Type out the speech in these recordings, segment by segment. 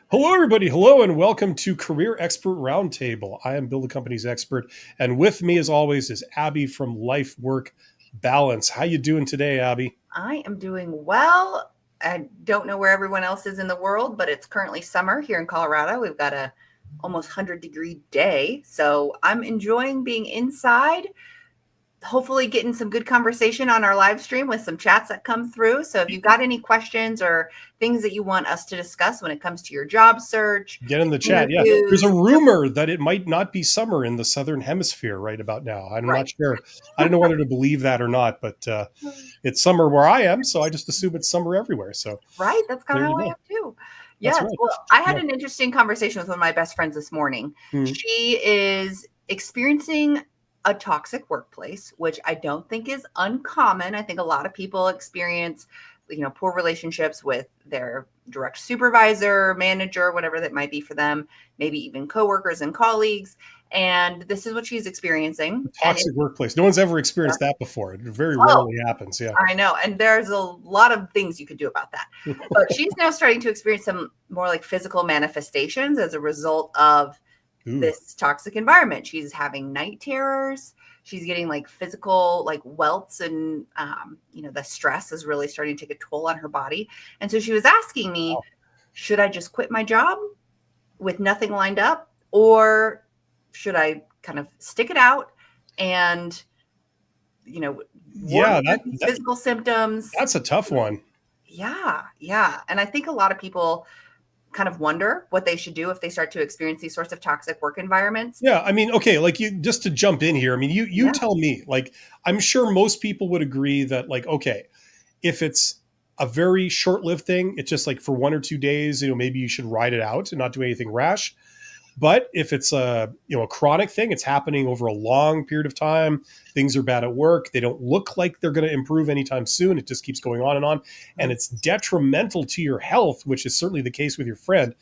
Hello, everybody. Hello, and welcome to Career Expert Roundtable. I am Bill, the company's expert, and with me, as always, is Abby from Life Work Balance. How you doing today, Abby? I am doing well. I don't know where everyone else is in the world, but it's currently summer here in Colorado. We've got a almost 100-degree day, so I'm enjoying being inside. Hopefully getting some good conversation on our live stream with some chats that come through. So if you've got any questions or things that you want us to discuss when it comes to your job search, Get in the chat. Yeah, there's a interviews, rumor that it might not be summer in the southern hemisphere right about now. I'm right, not sure. I don't know whether to believe that or not, but it's summer where I am, so I just assume it's summer everywhere. So right. That's kind there of you how I go. am too. That's Yes. right. Well, I had Yeah. an interesting conversation with one of my best friends this morning. Mhm. She is experiencing a toxic workplace, which I don't think is uncommon. I think a lot of people experience, poor relationships with their direct supervisor, manager, whatever that might be for them, maybe even coworkers and colleagues. And this is what she's experiencing. And Toxic workplace. No one's ever experienced that before. It very oh, rarely happens. Yeah. I know. And there's a lot of things you could do about that. But she's now starting to experience some more like physical manifestations as a result of Ooh. this toxic environment. She's having night terrors. She's getting like physical like welts and the stress is really starting to take a toll on her body. And so she was asking me, should I just quit my job with nothing lined up, or should I kind of stick it out and work Yeah, through these physical symptoms? that's a tough one. Yeah, yeah. And I think a lot of people kind of wonder what they should do if they start to experience these sorts of toxic work environments. Yeah, I mean, okay, like you just to jump in here. I mean, you Yeah, tell me. Like, I'm sure most people would agree that, like, okay, if it's a very short-lived thing, it's just like for 1 or 2 days, maybe you should ride it out and not do anything rash. But if it's a chronic thing, it's happening over a long period of time. Things are bad at work. They don't look like they're going to improve anytime soon. It just keeps going on, and mm, it's detrimental to your health, which is certainly the case with your friend.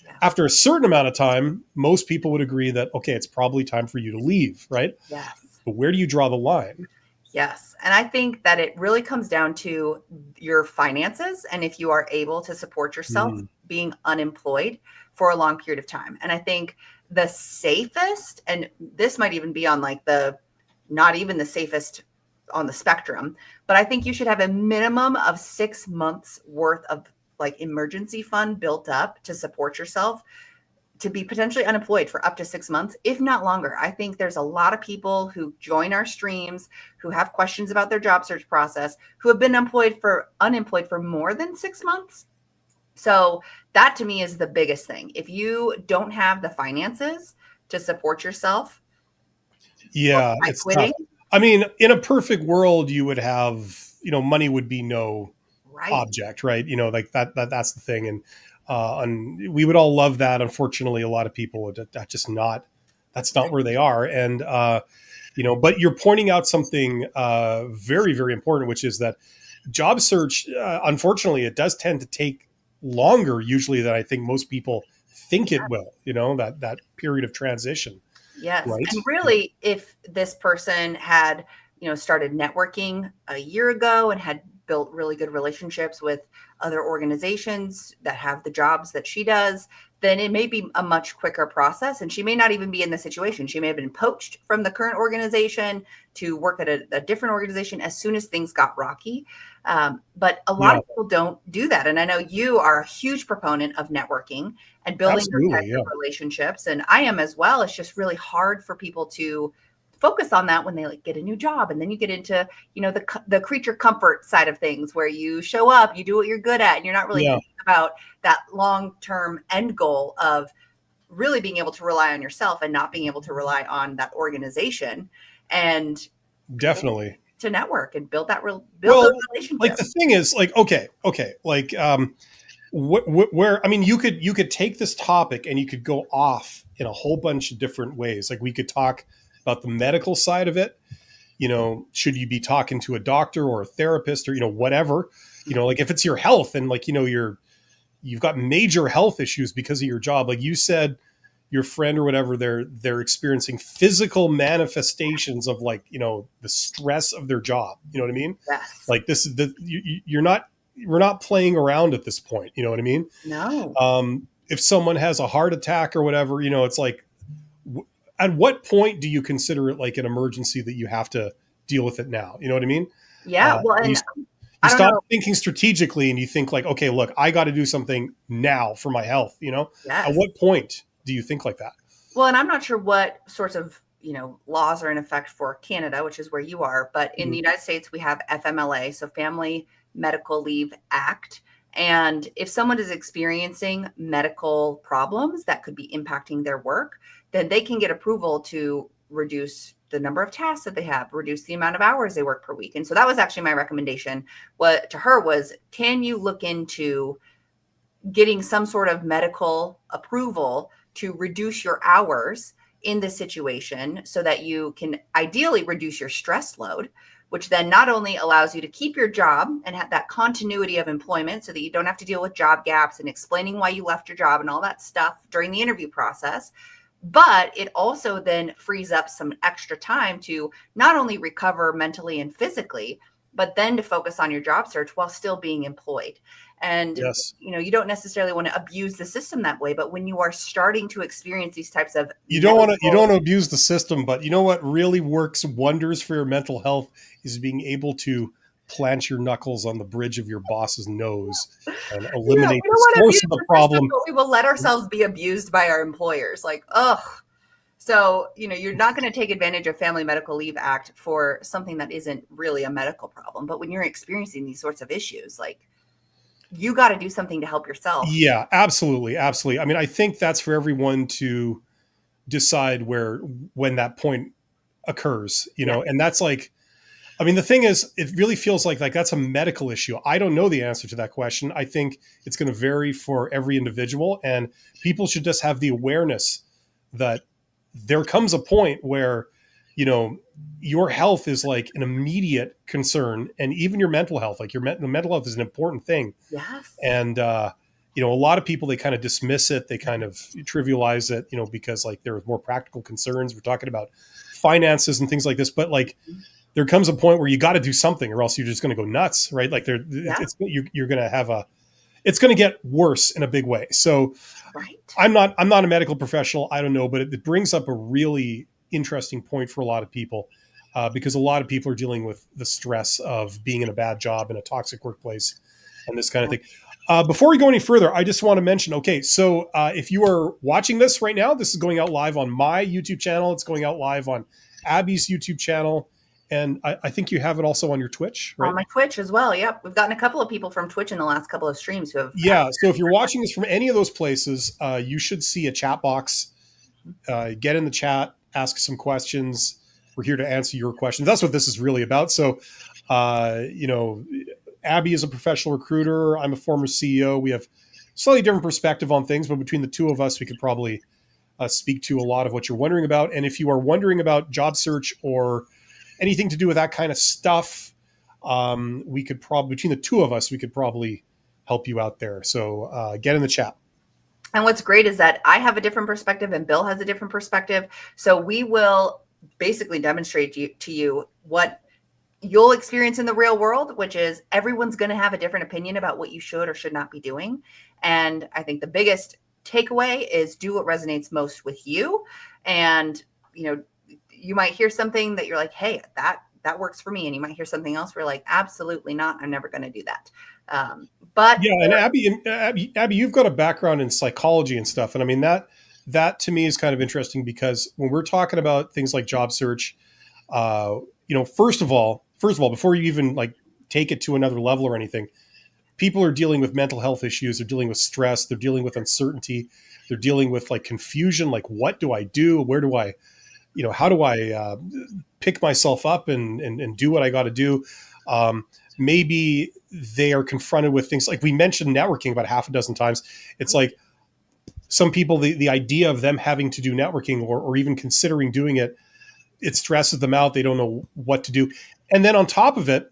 yeah, After a certain amount of time, most people would agree that, okay, it's probably time for you to leave, right? yes, But where do you draw the line? yes. And I think that it really comes down to your finances and if you are able to support yourself Mm, being unemployed for a long period of time. And I think the safest, and this might even be on like the not even the safest on the spectrum, but I think you should have a minimum of 6 months worth of like emergency fund built up to support yourself to be potentially unemployed for up to 6 months, if not longer. I think there's a lot of people who join our streams who have questions about their job search process who have been unemployed for more than 6 months. So that to me is the biggest thing. If you don't have the finances to support yourself yeah, by it's tough. quitting, I mean, in a perfect world, you would have, money would be no right? object, right? Like that's the thing. And we would all love that. Unfortunately, a lot of people, that's just not, that's not where they are. And, but you're pointing out something very, very important, which is that job search, unfortunately, it does tend to take longer usually than I think most people think it will, that period of transition, Yes. right? And really, if this person had, started networking a year ago and had built really good relationships with other organizations that have the jobs that she does, then it may be a much quicker process. And she may not even be in the situation. She may have been poached from the current organization to work at a different organization as soon as things got rocky. But a lot Yeah, of people don't do that. And I know you are a huge proponent of networking and building those absolutely. types of Yeah. relationships, and I am as well. It's just really hard for people to focus on that when they like get a new job, and then you get into the creature comfort side of things where you show up, you do what you're good at, and you're not really Yeah, thinking about that long-term end goal of really being able to rely on yourself and not being able to rely on that organization and definitely. to network and build those Well, like relationships. the thing is, like, okay, like, where I mean, you could take this topic and you could go off in a whole bunch of different ways. Like, we could talk about the medical side of it. Should you be talking to a doctor or a therapist or whatever? Like if it's your health and like you've got major health issues because of your job, like you said, your friend or whatever, they're experiencing physical manifestations of like the stress of their job. You know what I mean? Yes. Like this is you're not we're not playing around at this point. You know what I mean? No. if someone has a heart attack or whatever, it's like, at what point do you consider it like an emergency that you have to deal with it now? You know what I mean? Yeah. Well, You, and you I don't stop know. thinking strategically and you think like, okay, look, I got to do something now for my health. At Yes. what point do you think like that? Well, and I'm not sure what sorts of laws are in effect for Canada, which is where you are, but in the Mhm. United States we have FMLA, so Family Medical Leave Act. And if someone is experiencing medical problems that could be impacting their work, then they can get approval to reduce the number of tasks that they have, reduce the amount of hours they work per week. And so that was actually my recommendation. What to her was, can you look into getting some sort of medical approval to reduce your hours in this situation so that you can ideally reduce your stress load, which then not only allows you to keep your job and have that continuity of employment so that you don't have to deal with job gaps and explaining why you left your job and all that stuff during the interview process, but it also then frees up some extra time to not only recover mentally and physically, but then to focus on your job search while still being employed. And Yes. you don't necessarily want to abuse the system that way, but when you are starting to experience these types of You don't medical, want to abuse the system, but you know what really works wonders for your mental health is being able to plant your knuckles on the bridge of your boss's nose and eliminate we the don't want to source abuse of the the system, problem. but we will let ourselves be abused by our employers. Like, ugh. So, you're not going to take advantage of Family Medical Leave Act for something that isn't really a medical problem. But when you're experiencing these sorts of issues, like, you got to do something to help yourself. Yeah, absolutely, absolutely. I mean, I think that's for everyone to decide when that point occurs, Yeah. and that's like, I mean, the thing is, it really feels like that's a medical issue. I don't know the answer to that question. I think it's going to vary for every individual, and people should just have the awareness that there comes a point where, you know, your health is like an immediate concern, and even your mental health, like mental health is an important thing. Yes. And a lot of people, they kind of dismiss it, they kind of trivialize it, because like there are more practical concerns. We're talking about finances and things like this, but like there comes a point where you got to do something or else you're just going to go nuts, right? Like Yeah. you're going to have it's going to get worse in a big way. So Right. I'm not a medical professional. I don't know, but it brings up a really interesting point for a lot of people, because a lot of people are dealing with the stress of being in a bad job in a toxic workplace and this kind of thing. Before we go any further, I just want to mention, okay, so if you are watching this right now, this is going out live on my YouTube channel. It's going out live on Abby's YouTube channel. And I think you have it also on your Twitch, On right? my Twitch as well. Yep. We've gotten a couple of people from Twitch in the last couple of streams who have Yeah. So if you're watching this from any of those places, you should see a chat box. Get in the chat, ask some questions. We're here to answer your questions. That's what this is really about. So, uh, you know, Abby is a professional recruiter. I'm a former CEO. We have slightly different perspective on things, but between the two of us, we could probably speak to a lot of what you're wondering about. And if you are wondering about job search or anything to do with that kind of stuff, we could probably, between the two of us, we could probably help you out there. So get in the chat. And what's great is that I have a different perspective and Bill has a different perspective. So we will basically demonstrate to you what you'll experience in the real world, which is everyone's going to have a different opinion about what you should or should not be doing. And I think the biggest takeaway is do what resonates most with you. And, you might hear something that you're like, hey, that works for me. And you might hear something else where you're like, absolutely not. I'm never going to do that. But Yeah, and Abby, you've got a background in psychology and stuff, and I mean that to me is kind of interesting because when we're talking about things like job search, first of all, before you even like take it to another level or anything, people are dealing with mental health issues. They're dealing with stress. They're dealing with uncertainty. They're dealing with like confusion. Like, what do I do? Where do I, how do I pick myself up and do what I got to do? Maybe they are confronted with things like we mentioned networking about half a dozen times. It's like some people, the idea of them having to do networking or even considering doing it, it stresses them out. They don't know what to do. And then on top of it,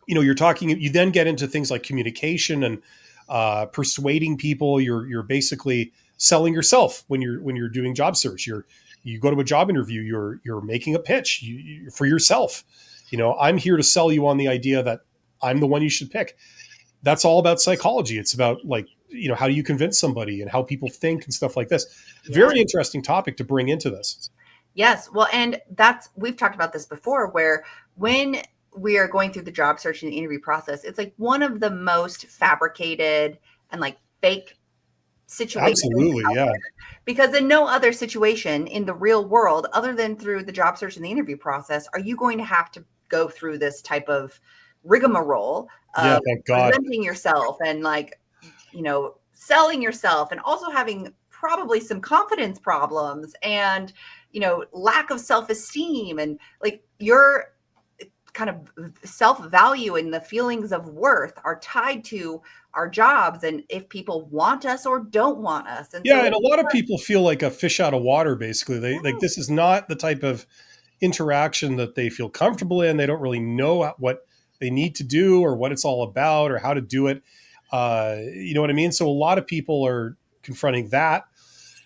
you then get into things like communication and persuading people. You're basically selling yourself when you're doing job search. You go to a job interview, you're making a pitch for yourself. I'm here to sell you on the idea that I'm the one you should pick. That's all about psychology. It's about like how do you convince somebody and how people think and stuff like this. Yeah. Very interesting topic to bring into this. Yes. Well, and we've talked about this before, where when we are going through the job search and the interview process, it's like one of the most fabricated and like fake situations Absolutely. out Yeah. there. Because in no other situation in the real world, other than through the job search and the interview process, are you going to have to go through this type of rigmarole Yeah. of Thank God. presenting yourself and like, selling yourself, and also having probably some confidence problems and, lack of self-esteem, and like your kind of self-value and the feelings of worth are tied to our jobs and if people want us or don't want us. And Yeah. so, And a lot of people feel like a fish out of water, basically. They like, this is not the type of interaction that they feel comfortable in. They don't really know what they need to do or what it's all about or how to do it. You know what I mean? So a lot of people are confronting that.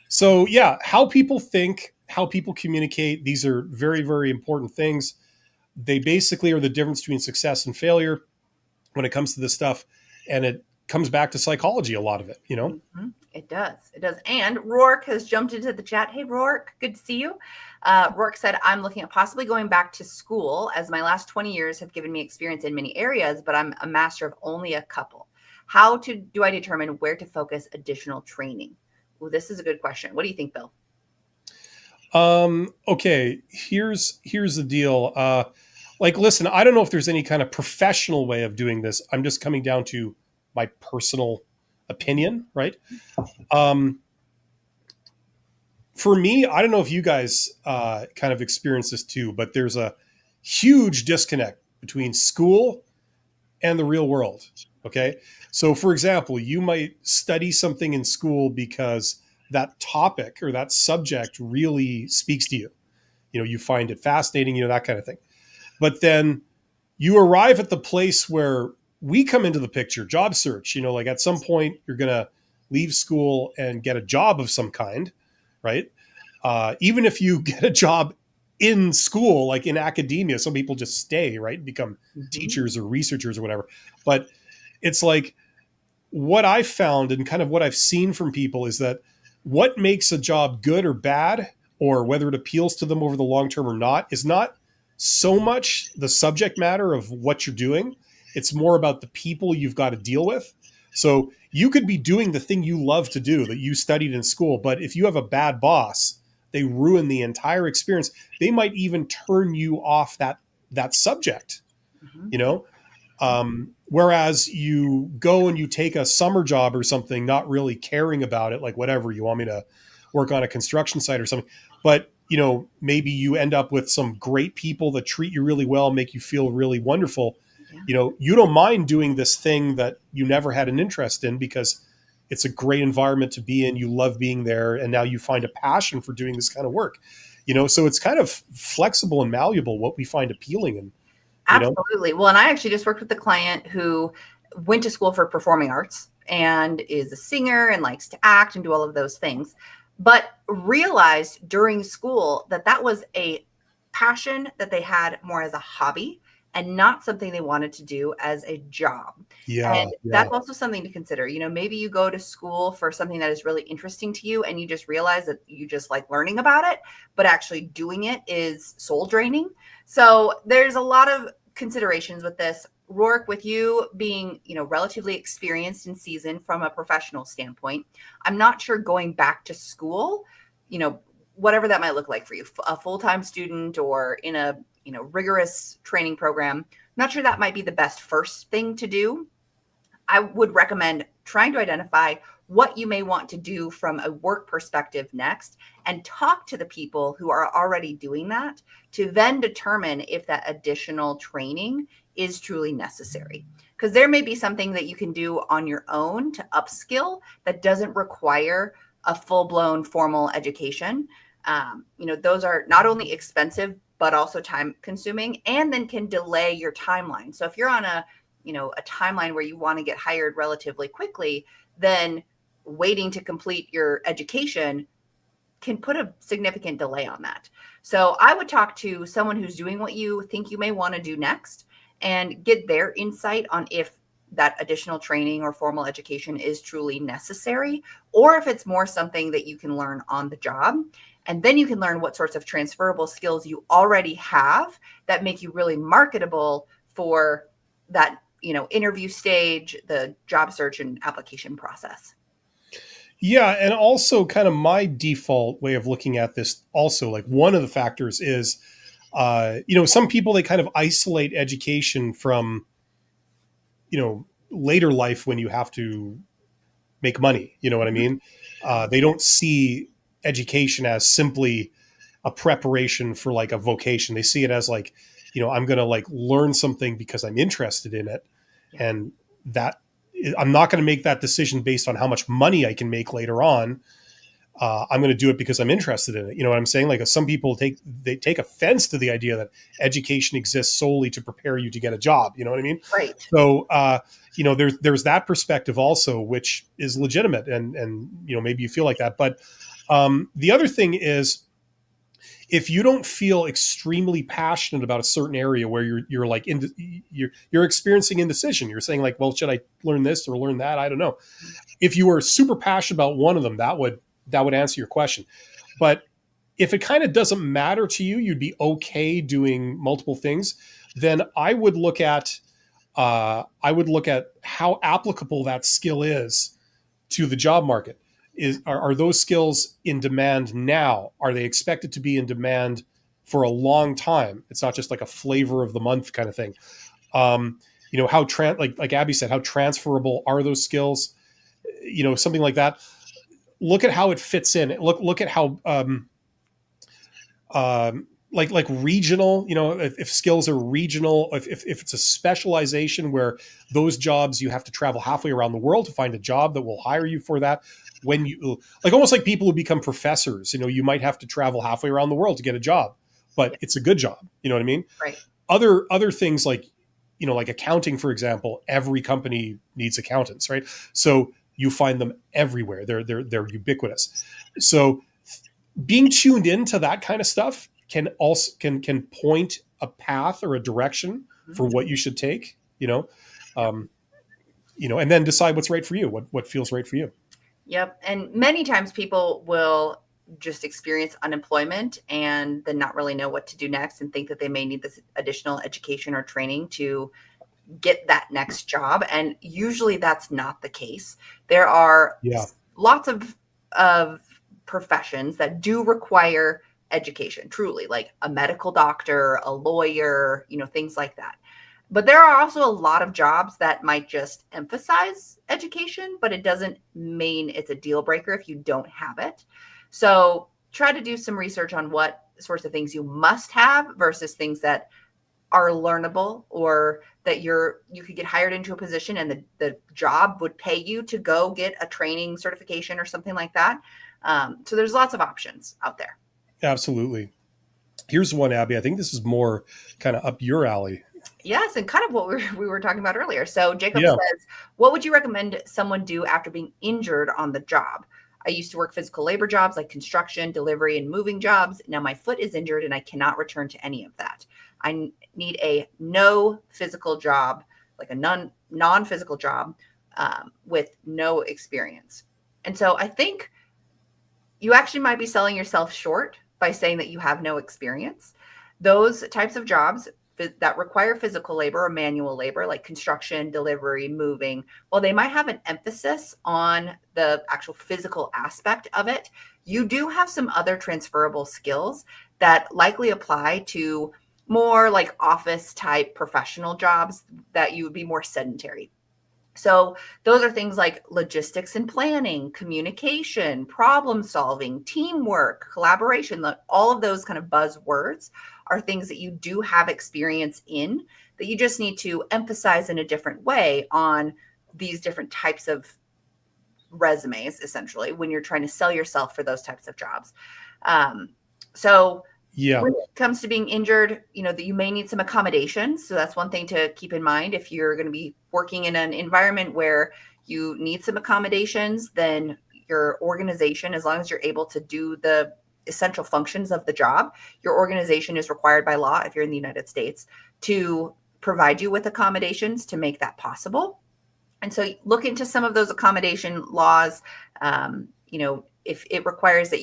So yeah, how people think, how people communicate, these are very, very important things. They basically are the difference between success and failure when it comes to this stuff. And it comes back to psychology, a lot of it. it does. It does. And Rourke has jumped into the chat. Hey, Rourke, good to see you. Rourke said, I'm looking at possibly going back to school as my last 20 years have given me experience in many areas, but I'm a master of only a couple. Do I determine where to focus additional training? Well, this is a good question. What do you think, Bill? Okay, here's the deal. Like, listen, I don't know if there's any kind of professional way of doing this. I'm just coming down to my personal opinion, right? Um, for me, I don't know if you guys kind of experience this too, but there's a huge disconnect between school and the real world. Okay. So, for example, you might study something in school because that topic or that subject really speaks to you. You find it fascinating, that kind of thing. But then you arrive at the place where we come into the picture, job search. Like at some point, you're going to leave school and get a job of some kind, right? Even if you get a job in school, like in academia, some people just stay, right? Become teachers or researchers or whatever. But it's like what I've found and kind of what I've seen from people is that what makes a job good or bad, or whether it appeals to them over the long term or not, is not so much the subject matter of what you're doing. It's more about the people you've got to deal with. So you could be doing the thing you love to do that you studied in school, but if you have a bad boss, they ruin the entire experience. They might even turn you off that subject, you know? Whereas you go and you take a summer job or something, not really caring about it, like whatever, you want me to work on a construction site or something, but maybe you end up with some great people that treat you really well, make you feel really wonderful. Yeah. You don't mind doing this thing that you never had an interest in because it's a great environment to be in. You love being there. And now you find a passion for doing this kind of work, so it's kind of flexible and malleable what we find appealing. And, Absolutely. Well, and I actually just worked with a client who went to school for performing arts and is a singer and likes to act and do all of those things, but realized during school that that was a passion that they had more as a hobby and not something they wanted to do as a job. yeah, And yeah. that's also something to consider. Maybe you go to school for something that is really interesting to you and you just realize that you just like learning about it, but actually doing it is soul draining. So there's a lot of considerations with this. Rourke, with you being, relatively experienced in season from a professional standpoint, I'm not sure going back to school, whatever that might look like for you, a full-time student or in a, rigorous training program, not sure that might be the best first thing to do. I would recommend trying to identify what you may want to do from a work perspective next and talk to the people who are already doing that to then determine if that additional training is truly necessary. Because there may be something that you can do on your own to upskill that doesn't require a full-blown formal education. Those are not only expensive, but also time consuming and then can delay your timeline. So if you're on a timeline where you want to get hired relatively quickly, then waiting to complete your education can put a significant delay on that. So I would talk to someone who's doing what you think you may want to do next and get their insight on if that additional training or formal education is truly necessary, or if it's more something that you can learn on the job. And then you can learn what sorts of transferable skills you already have that make you really marketable for that, interview stage, the job search and application process. Yeah, and also kind of my default way of looking at this also, like one of the factors is some people, they kind of isolate education from, later life when you have to make money. You know what I Mhm. mean? They don't see education as simply a preparation for like a vocation. They see it as like, I'm going to like learn something because I'm interested in it. Yeah. And that I'm not going to make that decision based on how much money I can make later on. I'm going to do it because I'm interested in it. You know what I'm saying? Like some people take offense to the idea that education exists solely to prepare you to get a job. You know what I mean? Right. So, there's that perspective also, which is legitimate, and maybe you feel like that. But the other thing is, if you don't feel extremely passionate about a certain area where you're like you're experiencing indecision, you're saying like, well, should I learn this or learn that? I don't know. If you were super passionate about one of them, that would answer your question. But if it kind of doesn't matter to you, you'd be okay doing multiple things. Then I would look at how applicable that skill is to the job market. Are those skills in demand now? Are they expected to be in demand for a long time? It's not just like a flavor of the month kind of thing. How like Abby said, how transferable are those skills? Something like that. Look at how it fits in. Look at how like regional, if skills are regional, if it's a specialization where those jobs you have to travel halfway around the world to find a job that will hire you for that. When you like, almost like people who become professors, you might have to travel halfway around the world to get a job, but Yeah. it's a good job. You know what I mean? Right. Other things like, like accounting, for example, every company needs accountants, right? So you find them everywhere. They're ubiquitous. So being tuned into that kind of stuff can point a path or a direction Mhm. for what you should take, um, and then decide what's right for you, what feels right for you. Yep. And many times people will just experience unemployment and then not really know what to do next and think that they may need this additional education or training to get that next job. And usually that's not the case. There are Yeah. lots of professions that do require education, truly, like a medical doctor, a lawyer, things like that. But there are also a lot of jobs that might just emphasize education, but it doesn't mean it's a deal breaker if you don't have it. So try to do some research on what sorts of things you must have versus things that are learnable, or that you could get hired into a position and the job would pay you to go get a training certification or something like that. So there's lots of options out there. Absolutely. Here's one, Abby. I think this is more kind of up your alley. Yes, and kind of what we were talking about earlier. So Jacob Yeah. says, what would you recommend someone do after being injured on the job? I used to work physical labor jobs like construction, delivery, and moving jobs. Now my foot is injured and I cannot return to any of that. I need a no physical job, like a non-physical job, with no experience. And so I think you actually might be selling yourself short by saying that you have no experience. Those types of jobs that require physical labor or manual labor, like construction, delivery, moving, well, they might have an emphasis on the actual physical aspect of it. You do have some other transferable skills that likely apply to more like office type professional jobs that you would be more sedentary. So those are things like logistics and planning, communication, problem solving, teamwork, collaboration. All of those kind of buzzwords are things that you do have experience in, that you just need to emphasize in a different way on these different types of resumes, essentially, when you're trying to sell yourself for those types of jobs. So Yeah. when it comes to being injured, that you may need some accommodations. So that's one thing to keep in mind. If you're going to be working in an environment where you need some accommodations, then your organization, as long as you're able to do the essential functions of the job, your organization is required by law, if you're in the United States, to provide you with accommodations to make that possible. And so look into some of those accommodation laws. If it requires that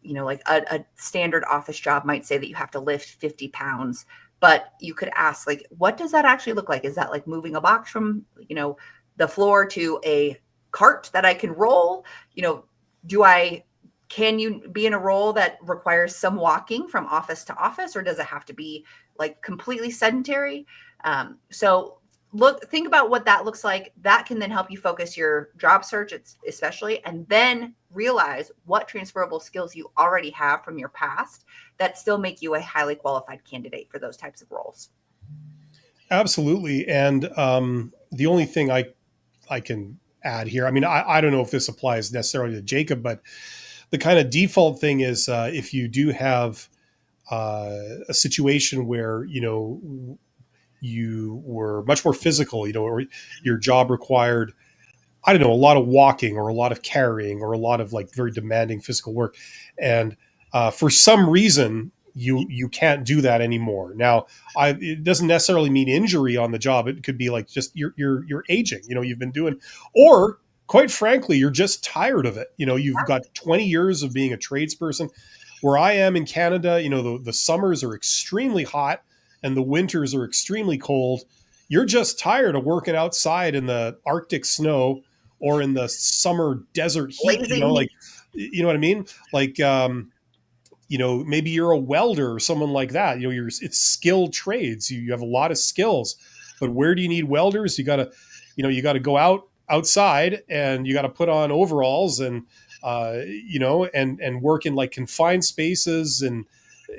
like a standard office job might say that you have to lift 50 pounds, but you could ask, like, what does that actually look like? Is that like moving a box from, the floor to a cart that I can roll? Do I, can you be in a role that requires some walking from office to office, or does it have to be like completely sedentary? So think about what that looks like. That can then help you focus your job search, especially, and then realize what transferable skills you already have from your past that still make you a highly qualified candidate for those types of roles. Absolutely. And the only thing I can add here, I mean, I don't know if this applies necessarily to Jacob, but the kind of default thing is if you do have a situation where, you were much more physical, or your job required, I don't know, a lot of walking or a lot of carrying or a lot of like very demanding physical work. And for some reason, you can't do that anymore. Now, it doesn't necessarily mean injury on the job. It could be like just you're aging. You've been doing, or quite frankly, you're just tired of it. You've got 20 years of being a tradesperson. Where I am in Canada, the summers are extremely hot and the winters are extremely cold. You're just tired of working outside in the Arctic snow or in the summer desert heat, Blazing like, heat. you know what I mean? Like, maybe you're a welder or someone like that. It's skilled trades. You have a lot of skills, but where do you need welders? You got to go outside and you got to put on overalls and, and work in like confined spaces and,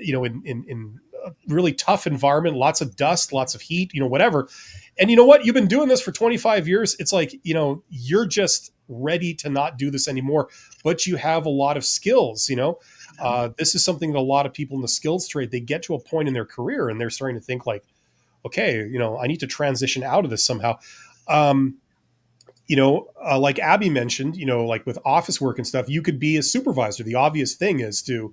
in a really tough environment, lots of dust, lots of heat, whatever. And you know what? You've been doing this for 25 years. It's like, you're just ready to not do this anymore, but you have a lot of skills. This is something that a lot of people in the skills trade, they get to a point in their career and they're starting to think like, okay, I need to transition out of this somehow. Um, like Abby mentioned, like with office work and stuff, you could be a supervisor. The obvious thing is to,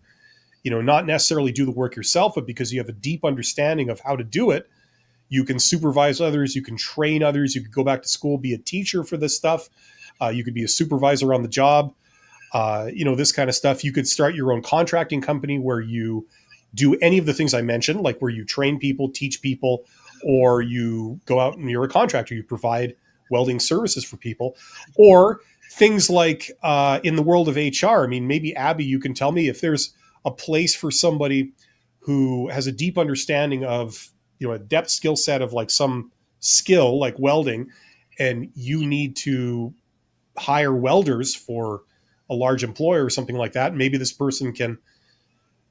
not necessarily do the work yourself, but because you have a deep understanding of how to do it, you can supervise others, you can train others, you could go back to school, be a teacher for this stuff. You could be a supervisor on the job, this kind of stuff. You could start your own contracting company where you do any of the things I mentioned, like where you train people, teach people, or you go out and you're a contractor, you provide welding services for people, or things like in the world of HR. I mean, maybe Abby, you can tell me if there's a place for somebody who has a deep understanding of, a depth skill set of like some skill like welding, and you need to hire welders for a large employer or something like that. Maybe this person can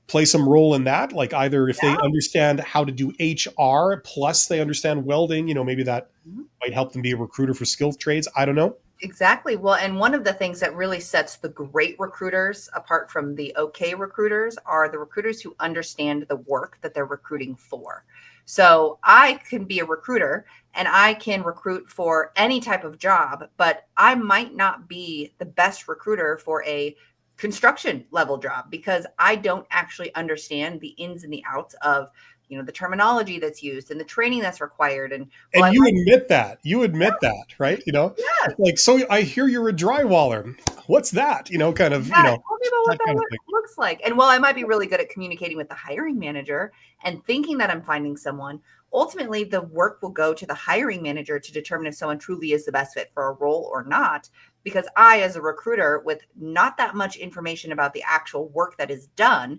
play some role in that, like either if they understand how to do HR plus they understand welding, maybe that Yeah. might help them be a recruiter for skilled trades. I don't know. Exactly. Well, and one of the things that really sets the great recruiters apart from the okay recruiters are the recruiters who understand the work that they're recruiting for. So I can be a recruiter and I can recruit for any type of job, but I might not be the best recruiter for a construction level job because I don't actually understand the ins and the outs of the terminology that's used and the training that's required. And well, And I you might, admit that. You admit that, right? yes. It's like, so I hear you're a drywaller. What's that? Kind of, Yeah, tell me about what that that kind of thing. looks like. And while I might be really good at communicating with the hiring manager and thinking that I'm finding someone, ultimately the work will go to the hiring manager to determine if someone truly is the best fit for a role or not. Because I, as a recruiter, with not that much information about the actual work that is done,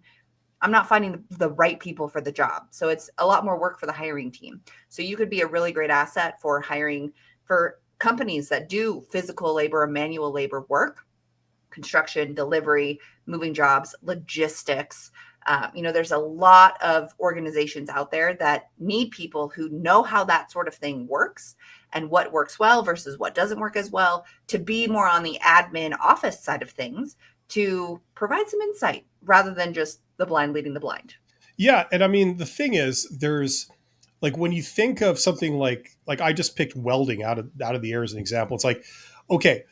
I'm not finding the right people for the job. So it's a lot more work for the hiring team. So you could be a really great asset for hiring for companies that do physical labor or manual labor work, construction, delivery, moving jobs, logistics. There's a lot of organizations out there that need people who know how that sort of thing works and what works well versus what doesn't work as well, to be more on the admin office side of things to provide some insight rather than just the blind leading the blind. Yeah. And I mean, the thing is, there's like when you think of something like I just picked welding out of the air as an example. It's like, okay,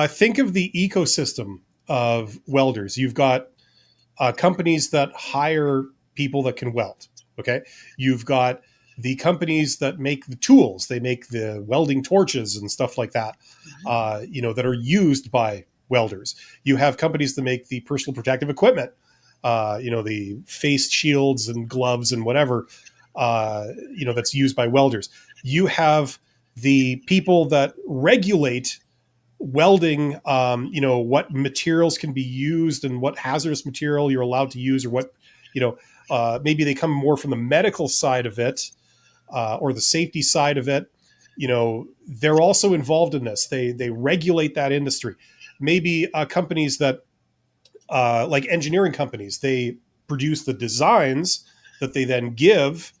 think of the ecosystem of welders. You've got companies that hire people that can weld. Okay, you've got the companies that make the tools, they make the welding torches and stuff like that, Mhm. that are used by welders. You have companies that make the personal protective equipment, the face shields and gloves and whatever, that's used by welders. You have the people that regulate welding, what materials can be used and what hazardous material you're allowed to use, or what, maybe they come more from the medical side of it, or the safety side of it. They're also involved in this. They regulate that industry. Maybe companies that, like engineering companies, they produce the designs that they then give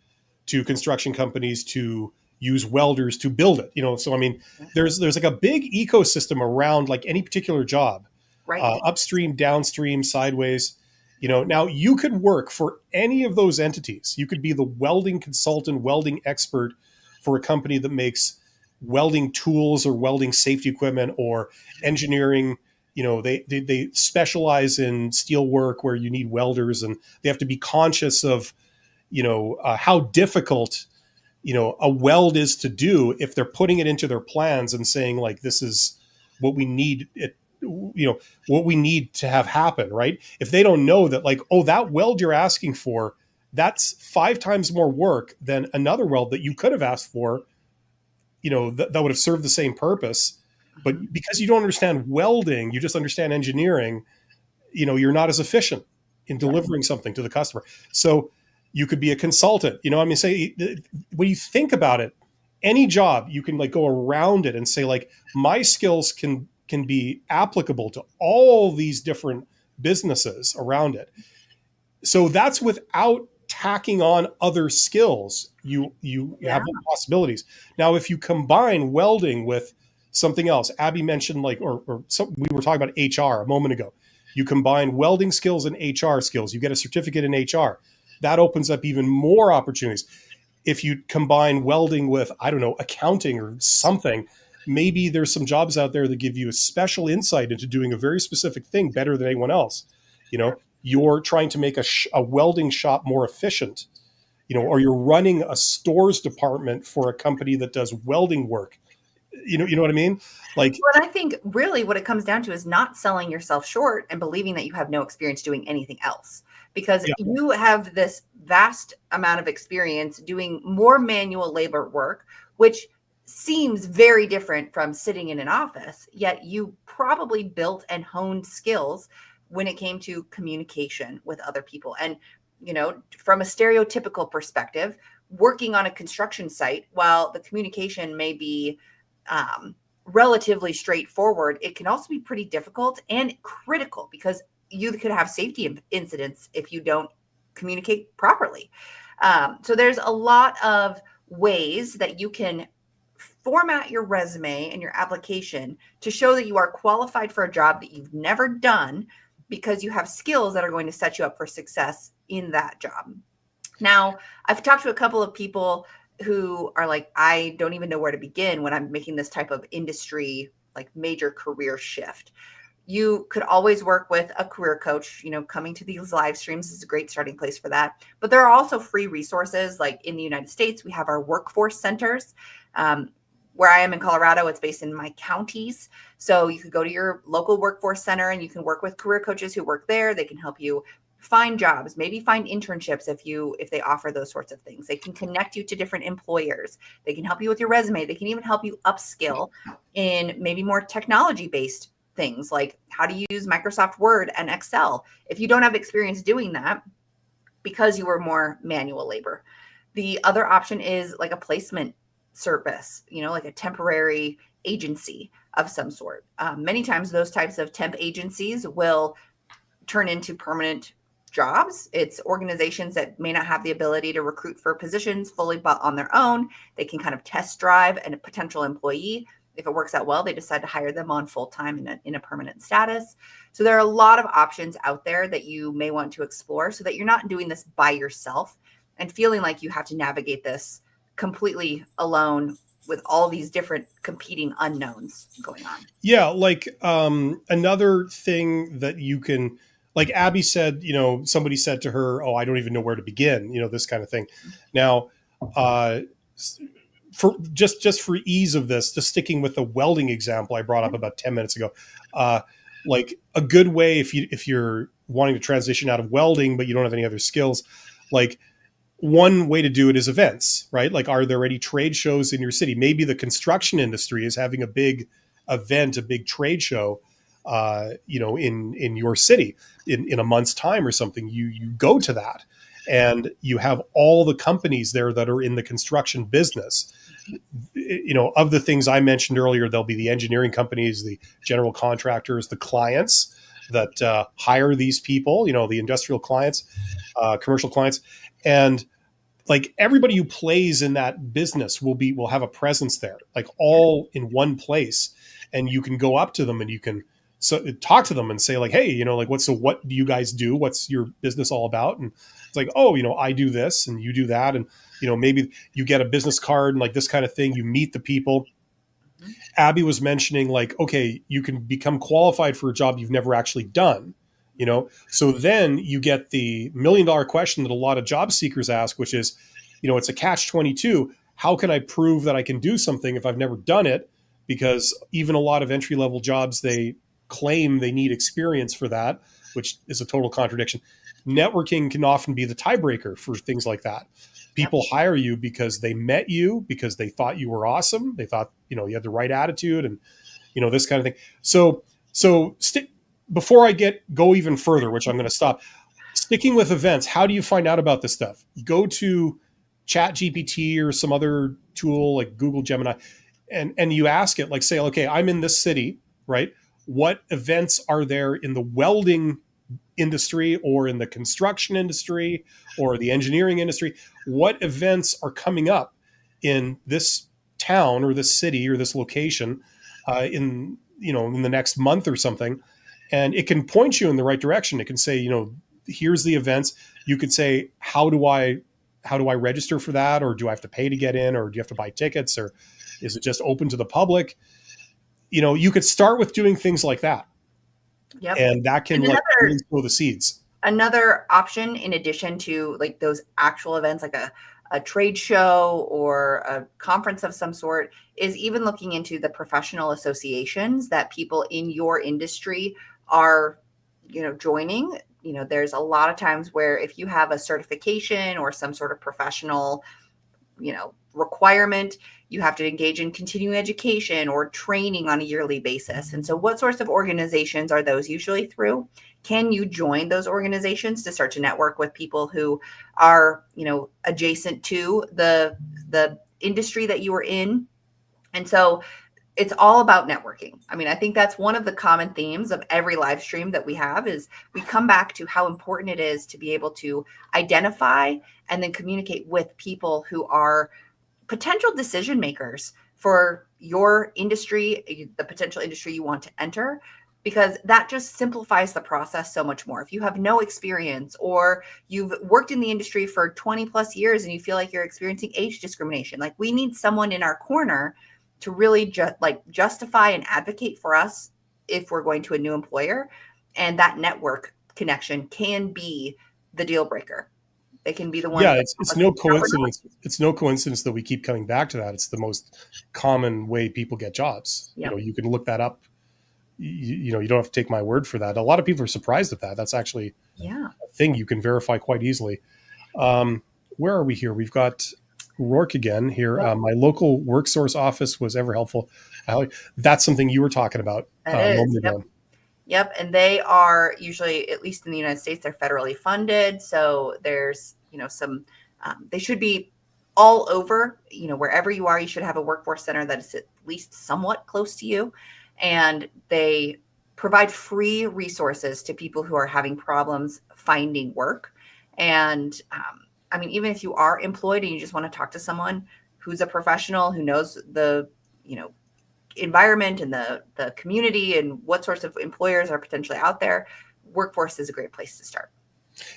to construction companies to use welders to build it. So I mean, Yeah. there's like a big ecosystem around like any particular job, Right. upstream, downstream, sideways. Now you could work for any of those entities. You could be the welding consultant, welding expert for a company that makes welding tools or welding safety equipment, or engineering. They specialize in steel work where you need welders, and they have to be conscious of how difficult a weld is to do if they're putting it into their plans and saying like, this is what we need it, what we need to have happen, right? If they don't know that, like, oh, that weld you're asking for, that's 5 times more work than another weld that you could have asked for, that would have served the same purpose. But Mhm. because you don't understand welding, you just understand engineering, you're not as efficient in Yeah. delivering something to the customer. So you could be a consultant. I mean, say, when you think about it, any job you can like go around it and say like, my skills can be applicable to all these different businesses around it. So that's without tacking on other skills. You Yeah. have possibilities. Now if you combine welding with something else, Abby mentioned like, we were talking about HR a moment ago. You combine welding skills and HR skills, you get a certificate in HR. That opens up even more opportunities. If you combine welding with, I don't know, accounting or something, maybe there's some jobs out there that give you a special insight into doing a very specific thing better than anyone else. Sure. You're trying to make a welding shop more efficient, Yeah. or you're running a stores department for a company that does welding work. You know what I mean? Like, But I think really what it comes down to is not selling yourself short and believing that you have no experience doing anything else, because yeah, you have this vast amount of experience doing more manual labor work, which seems very different from sitting in an office, yet you probably built and honed skills when it came to communication with other people. And, from a stereotypical perspective, working on a construction site, while the communication may be relatively straightforward, it can also be pretty difficult and critical because you could have safety incidents if you don't communicate properly. So there's a lot of ways that you can format your resume and your application to show that you are qualified for a job that you've never done because you have skills that are going to set you up for success in that job. Now, I've talked to a couple of people who are like, I don't even know where to begin when I'm making this type of industry, like major career shift. You could always work with a career coach. Coming to these live streams is a great starting place for that. But there are also free resources. Like in the United States, we have our workforce centers. Where I am in Colorado, it's based in my counties. So you could go to your local workforce center and you can work with career coaches who work there. They can help you find jobs, maybe find internships if they offer those sorts of things. They can connect you to different employers. They can help you with your resume. They can even help you upskill in maybe more technology based things like how to use Microsoft Word and Excel if you don't have experience doing that because you were more manual labor. The other option is like a placement service, like a temporary agency of some sort. Many times those types of temp agencies will turn into permanent jobs. It's organizations that may not have the ability to recruit for positions fully but on their own. They can kind of test drive a potential employee. If it works out well, they decide to hire them on full time in a permanent status. So there are a lot of options out there that you may want to explore so that you're not doing this by yourself and feeling like you have to navigate this completely alone with all these different competing unknowns going on. yeah, like, another thing that you can, like Abby said, somebody said to her, oh, I don't even know where to begin, this kind of thing. Now, uh, for just for ease of this, just sticking with the welding example I brought up about 10 minutes ago, uh, like a good way if you're wanting to transition out of welding but you don't have any other skills, like one way to do it is events, right? Like, are there any trade shows in your city? Maybe the construction industry is having a big event, a big trade show, in your city in a month's time or something. You go to that, and you have all the companies there that are in the construction business. Of the things I mentioned earlier, there'll be the engineering companies, the general contractors, the clients that hire these people, the industrial clients, commercial clients, and like everybody who plays in that business will have a presence there, like all in one place. And you can go up to them and you can talk to them and say like, hey, like what do you guys do? What's your business all about? And it's like, oh, I do this and you do that. And, maybe you get a business card and like this kind of thing. You meet the people. Abby was mentioning like, okay, you can become qualified for a job you've never actually done. So then you get the $1 million question that a lot of job seekers ask, which is, it's a catch-22. How can I prove that I can do something if I've never done it? Because even a lot of entry level jobs, they claim they need experience for that, which is a total contradiction. Networking can often be the tiebreaker for things like that. People hire you because they met you, because they thought you were awesome. They thought, you had the right attitude and, this kind of thing. So before I go even further, which I'm going to stop, sticking with events, how do you find out about this stuff? Go to ChatGPT or some other tool like Google Gemini, and you ask it, like, say, okay, I'm in this city, right? What events are there in the welding industry or in the construction industry or the engineering industry? What events are coming up in this town or this city or this location in the next month or something? And it can point you in the right direction. It can say, here's the events. You could say, how do I register for that? Or do I have to pay to get in? Or do you have to buy tickets? Or is it just open to the public? You could start with doing things like that. Yep. And that can really sow the seeds. Another option, in addition to like those actual events, like a trade show or a conference of some sort, is even looking into the professional associations that people in your industry are, joining. There's a lot of times where if you have a certification or some sort of professional, requirement, you have to engage in continuing education or training on a yearly basis. And so what sorts of organizations are those usually through? Can you join those organizations to start to network with people who are, adjacent to the industry that you are in? And so it's all about networking. I mean, I think that's one of the common themes of every live stream that we have, is we come back to how important it is to be able to identify and then communicate with people who are potential decision makers for your industry, the potential industry you want to enter, because that just simplifies the process so much more. If you have no experience or you've worked in the industry for 20 plus years and you feel like you're experiencing age discrimination, like we need someone in our corner to really justify and advocate for us if we're going to a new employer. And that network connection can be the deal breaker. They can be the one. Yeah, it's no coincidence. It's no coincidence that we keep coming back to that. It's the most common way people get jobs. Yep. You can look that up. You don't have to take my word for that. A lot of people are surprised at that. That's actually a thing you can verify quite easily. Where are we here? We've got Rourke again here. My local WorkSource office was ever helpful. That's something you were talking about. Yep. And they are usually, at least in the United States, they're federally funded. So there's, some, they should be all over, wherever you are, you should have a workforce center that is at least somewhat close to you. And they provide free resources to people who are having problems finding work. And I mean, even if you are employed and you just want to talk to someone who's a professional, who knows the, environment and the community and what sorts of employers are potentially out there, Workforce is a great place to start.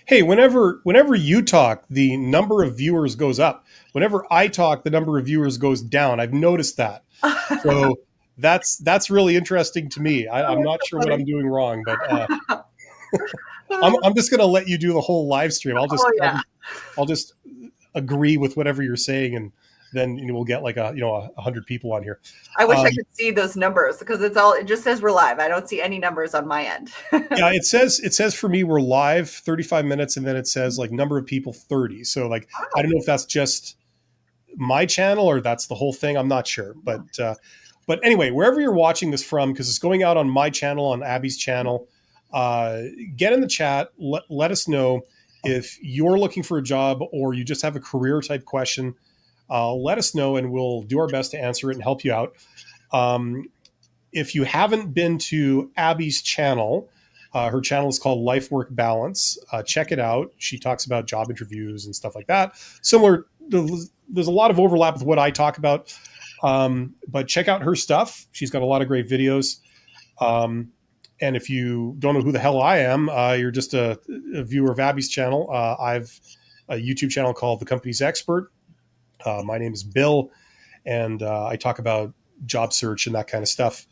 Hey, whenever you talk, the number of viewers goes up. Whenever I talk, the number of viewers goes down. I've noticed that. So that's really interesting to me. I'm not sure what I'm doing wrong, but I'm just going to let you do the whole live stream. I'll just agree with whatever you're saying, and then we'll get like 100 people on here. I wish I could see those numbers because it just says we're live. I don't see any numbers on my end. Yeah, it says for me we're live 35 minutes, and then it says like number of people 30. So like I don't know if that's just my channel or that's the whole thing. I'm not sure, but anyway, wherever you're watching this from, because it's going out on my channel, on Abby's channel, get in the chat. Let us know if you're looking for a job or you just have a career type question. Let us know, and we'll do our best to answer it and help you out. If you haven't been to Abby's channel, her channel is called Life Work Balance. Check it out. She talks about job interviews and stuff like that. Similar, there's a lot of overlap with what I talk about, but check out her stuff. She's got a lot of great videos. And if you don't know who the hell I am, you're just a viewer of Abby's channel. I've a YouTube channel called The Company's Expert. My name is Bill, and I talk about job search and that kind of stuff,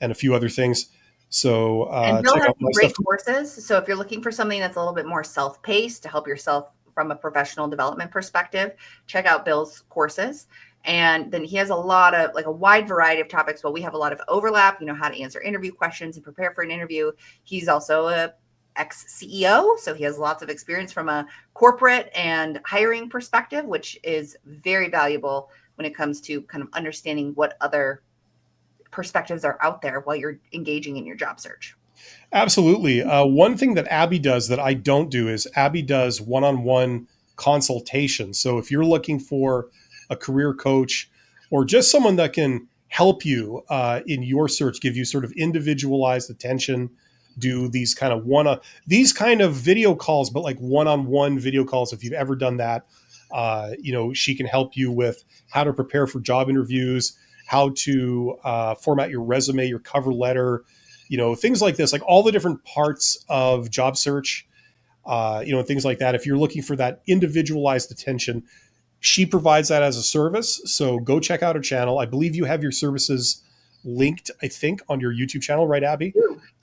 and a few other things. So and Bill check has out my great stuff. courses. So if you're looking for something that's a little bit more self-paced to help yourself from a professional development perspective, check out Bill's courses. And then he has a lot of like a wide variety of topics. Well, we have a lot of overlap, how to answer interview questions and prepare for an interview. He's also a ex-CEO, so he has lots of experience from a corporate and hiring perspective, which is very valuable when it comes to kind of understanding what other perspectives are out there while you're engaging in your job search. Absolutely. One thing that Abby does that I don't do is Abby does one-on-one consultation. So if you're looking for a career coach or just someone that can help you in your search, give you sort of individualized attention, do these kind of video calls, but like one-on-one video calls. If you've ever done that, she can help you with how to prepare for job interviews, how to format your resume, your cover letter, things like this, like all the different parts of job search, things like that. If you're looking for that individualized attention, she provides that as a service. So go check out her channel. I believe you have your services linked, I think, on your YouTube channel, right, Abby?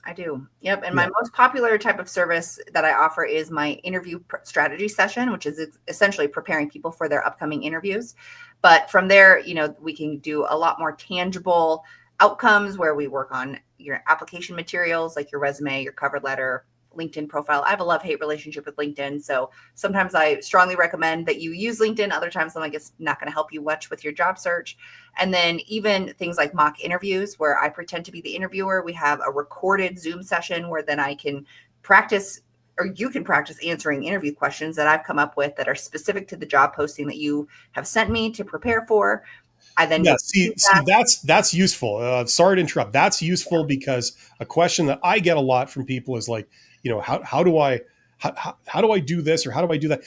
I do. Yep. And my most popular type of service that I offer is my interview strategy session, which is essentially preparing people for their upcoming interviews. But from there, we can do a lot more tangible outcomes where we work on your application materials, like your resume, your cover letter, LinkedIn profile. I have a love-hate relationship with LinkedIn. So sometimes I strongly recommend that you use LinkedIn. Other times I'm like, it's not going to help you much with your job search. And then even things like mock interviews where I pretend to be the interviewer. We have a recorded Zoom session where then I can practice, or you can practice answering interview questions that I've come up with that are specific to the job posting that you have sent me to prepare for. I then see that's useful. Sorry to interrupt. That's useful because a question that I get a lot from people is like, how do I do this, or how do I do that?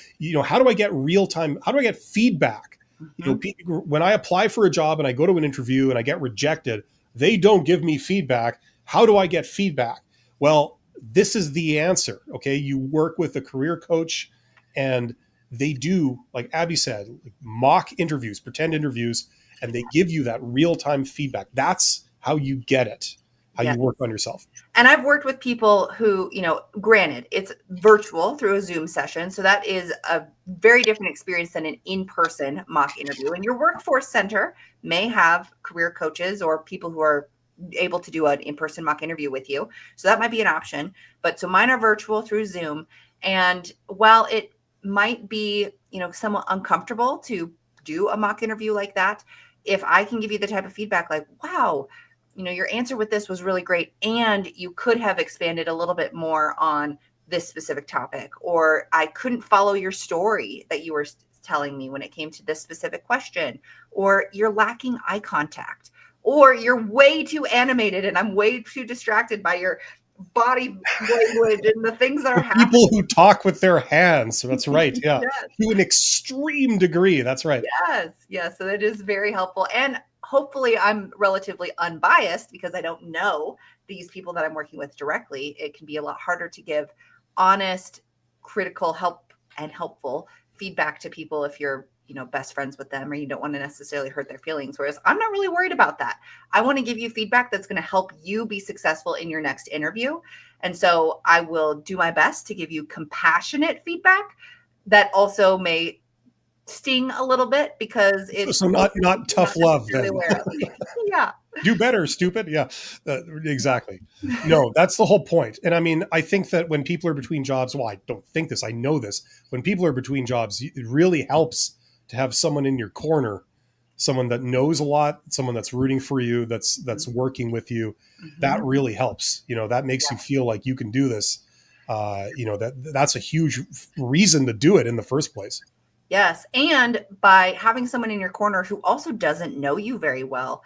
How do I get real time? How do I get feedback? Mm-hmm. When I apply for a job and I go to an interview and I get rejected, they don't give me feedback. How do I get feedback? Well, this is the answer. Okay. You work with a career coach, and they do, like Abby said, like mock interviews, pretend interviews, and they give you that real-time feedback. That's how you get it, how you work on yourself. And I've worked with people who, granted, it's virtual through a Zoom session. So that is a very different experience than an in-person mock interview. And your workforce center may have career coaches or people who are able to do an in-person mock interview with you. So that might be an option. But so mine are virtual through Zoom. And while it might be, somewhat uncomfortable to do a mock interview like that, if I can give you the type of feedback like, wow, your answer with this was really great, and you could have expanded a little bit more on this specific topic, or I couldn't follow your story that you were telling me when it came to this specific question, or you're lacking eye contact, or you're way too animated and I'm way too distracted by your body language and the things that are happening. People who talk with their hands. So that's right. Yeah. Yes. To an extreme degree. That's right. Yes. So that is very helpful. And hopefully I'm relatively unbiased because I don't know these people that I'm working with directly. It can be a lot harder to give honest, critical help and helpful feedback to people if you're, best friends with them, or you don't want to necessarily hurt their feelings. Whereas I'm not really worried about that. I want to give you feedback that's going to help you be successful in your next interview. And so I will do my best to give you compassionate feedback that also may sting a little bit because it's So not you're not tough love necessarily then. aware of. Yeah. Do better, stupid. Yeah, exactly. No, that's the whole point. And I mean, I think that when people are between jobs, well, I don't think this, I know this. When people are between jobs, it really helps to have someone in your corner, someone that knows a lot, someone that's rooting for you, that's working with you. That Mhm. really helps. That makes you feel like you can do this. That's a huge reason to do it in the first place. Yes. And by having someone in your corner who also doesn't know you very well,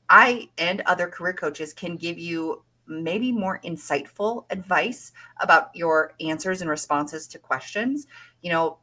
I and other career coaches can give you maybe more insightful advice about your answers and responses to questions.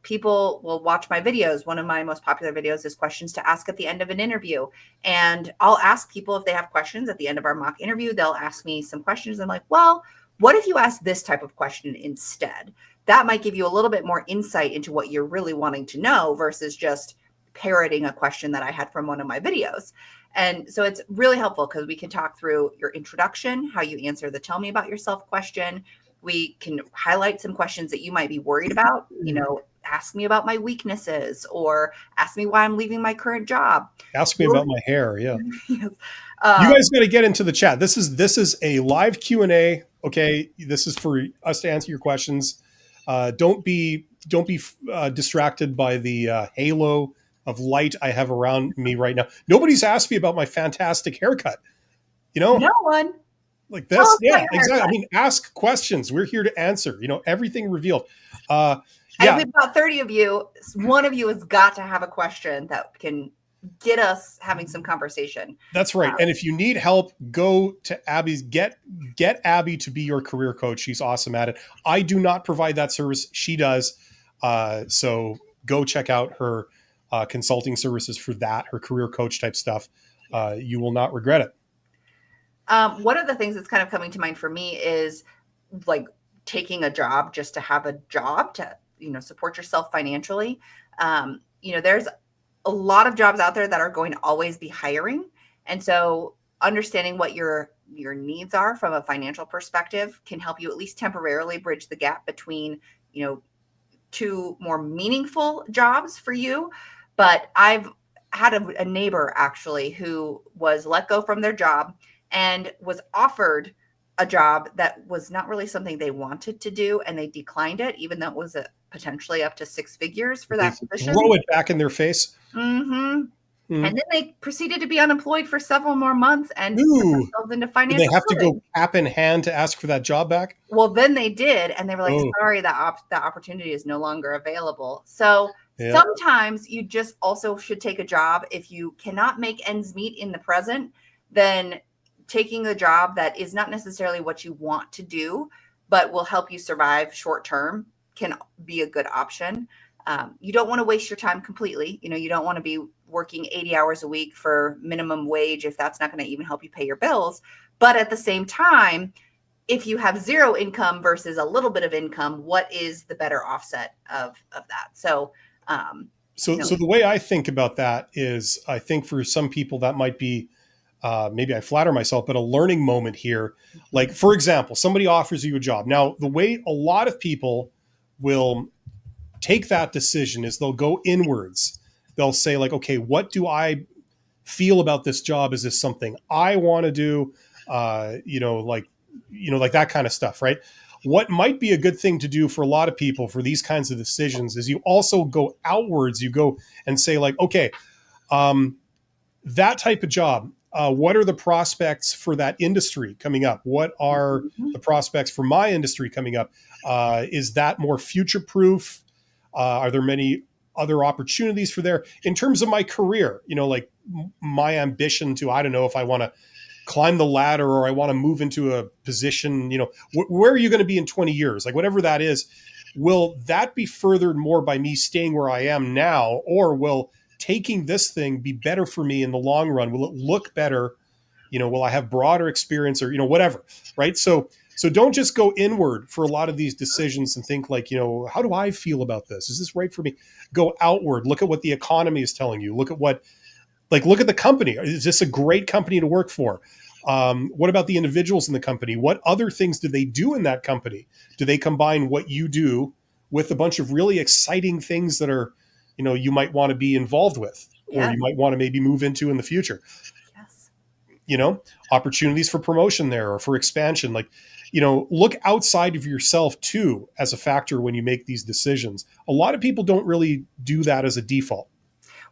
People will watch my videos. One of my most popular videos is questions to ask at the end of an interview. And I'll ask people if they have questions at the end of our mock interview. They'll ask me some questions. I'm like, well, what if you ask this type of question instead? That might give you a little bit more insight into what you're really wanting to know versus just parroting a question that I had from one of my videos. And so it's really helpful because we can talk through your introduction, how you answer the tell me about yourself question. We can highlight some questions that you might be worried about, ask me about my weaknesses or ask me why I'm leaving my current job. Ask me about my hair. Yeah. Yes. You Um, guys got to get into the chat. This is a live Q&A. Okay, this is for us to answer your questions. Don't be distracted by the halo of light I have around me right now. Nobody's asked me about my fantastic haircut. You know, no one. like Tell this. us about Yeah, your exactly. I haircut. mean, ask questions. We're here to answer. Everything revealed. Uh, And yeah, we've got 30 of you. One of you has got to have a question that can get us having some conversation. that's right. And if you need help, go to Abby's. Get Abby to be your career coach. She's awesome at it. I do not provide that service. She does. So go check out her consulting services for that. Her career coach type stuff. You will not regret it. One of the things that's kind of coming to mind for me is like taking a job just to have a job to, support yourself financially. There's a lot of jobs out there that are going to always be hiring. And so understanding what your needs are from a financial perspective can help you at least temporarily bridge the gap between, two more meaningful jobs for you. But I've had a neighbor actually who was let go from their job and was offered a job that was not really something they wanted to do, and they declined it, even though it was potentially up to six figures for They that position. throw it back in their face. Hmm. Mm. And then they proceeded to be unemployed for several more months and put Ooh, themselves into did they financial have to ruin. go cap in hand to ask for that job back? Well, then they did, and they were like, Oh, "Sorry, that opportunity is no longer available." So yeah. sometimes you just also should take a job if you cannot make ends meet in the present. Then taking a job that is not necessarily what you want to do, but will help you survive short term can be a good option. You don't want to waste your time completely. You don't want to be working 80 hours a week for minimum wage if that's not going to even help you pay your bills. But at the same time, if you have zero income versus a little bit of income, what is the better offset of that? So, So, so the way I think about that is, I think for some people that might be, maybe I flatter myself, but a learning moment here. Like, for example, somebody offers you a job. Now, the way a lot of people will take that decision is they'll go inwards. They'll say, like, okay, what do I feel about this job? Is this something I want to do? Like that kind of stuff, right? What might be a good thing to do for a lot of people for these kinds of decisions is you also go outwards. You go and say, like, okay, um, that type of job. What are the prospects for that industry coming up? What are the prospects for my industry coming up? Is that more future proof? Are there many other opportunities for there in terms of my career? Like my ambition to, I don't know if I want to climb the ladder or I want to move into a position, where are you going to be in 20 years? Like whatever that is, will that be furthered more by me staying where I am now, or will taking this thing be better for me in the long run? Will it look better? Will I have broader experience or, whatever, right? So don't just go inward for a lot of these decisions and think like, how do I feel about this? Is this right for me? Go outward. Look at what the economy is telling you. Look at the company. Is this a great company to work for? What about the individuals in the company? What other things do they do in that company? Do they combine what you do with a bunch of really exciting things that are you might want to be involved with, or Yeah. you might want to maybe move into in the future. Yes. you know Opportunities for promotion there, or for expansion. Like, look outside of yourself too as a factor when you make these decisions. A lot of people don't really do that as a default.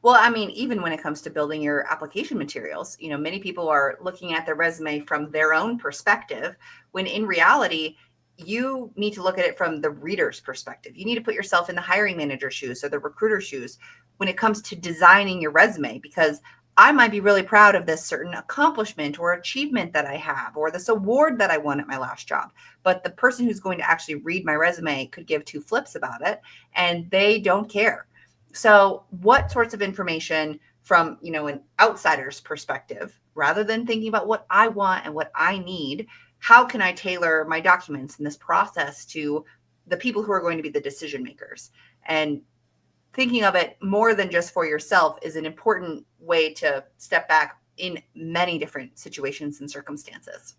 Well, I mean, even when it comes to building your application materials, many people are looking at their resume from their own perspective, when in reality, you need to look at it from the reader's perspective. You need to put yourself in the hiring manager's shoes or the recruiter's shoes when it comes to designing your resume, because I might be really proud of this certain accomplishment or achievement that I have, or this award that I won at my last job. But the person who's going to actually read my resume could give two flips about it, and they don't care. So, what sorts of information from, an outsider's perspective, rather than thinking about what I want and what I need, how can I tailor my documents in this process to the people who are going to be the decision makers? And thinking of it more than just for yourself is an important way to step back in many different situations and circumstances.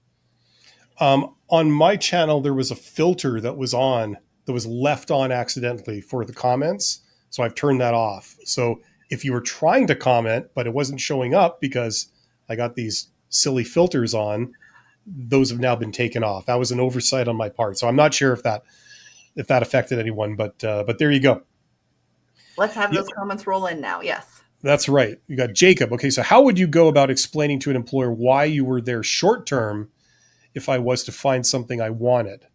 On my channel, there was a filter that was left on accidentally for the comments. So I've turned that off. So if you were trying to comment, but it wasn't showing up because I got these silly filters on, those have now been taken off. That was an oversight on my part. So I'm not sure if that affected anyone, but there you go. Let's have Yeah, those comments roll in now. Yes. that's right. You got Jacob. Okay, so how would you go about explaining to an employer why you were there short term if I was to find something I wanted?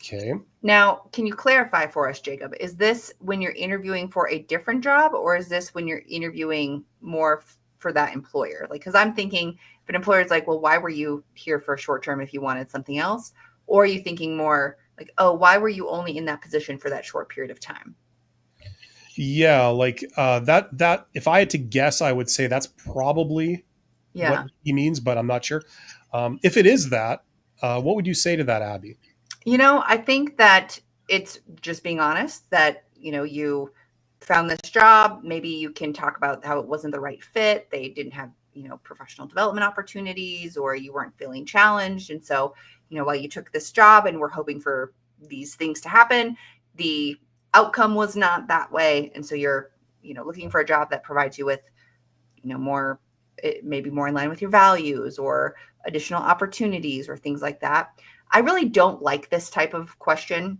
Okay. Now, can you clarify for us, Jacob? Is this when you're interviewing for a different job, or is this when you're interviewing more for that employer? Like, because I'm thinking if an employer is like, well, why were you here for a short term if you wanted something else? Or are you thinking more like, oh, why were you only in that position for that short period of time? Yeah, like that if I had to guess, I would say that's probably what Yeah. he means, but I'm not sure. If it is that, what would you say to that, Abby? I think that it's just being honest that, you found this job. Maybe you can talk about how it wasn't the right fit. They didn't have, professional development opportunities, or you weren't feeling challenged. And so, while you took this job and were hoping for these things to happen, the outcome was not that way. And so you're, looking for a job that provides you with, more, maybe more in line with your values, or additional opportunities or things like that. I really don't like this type of question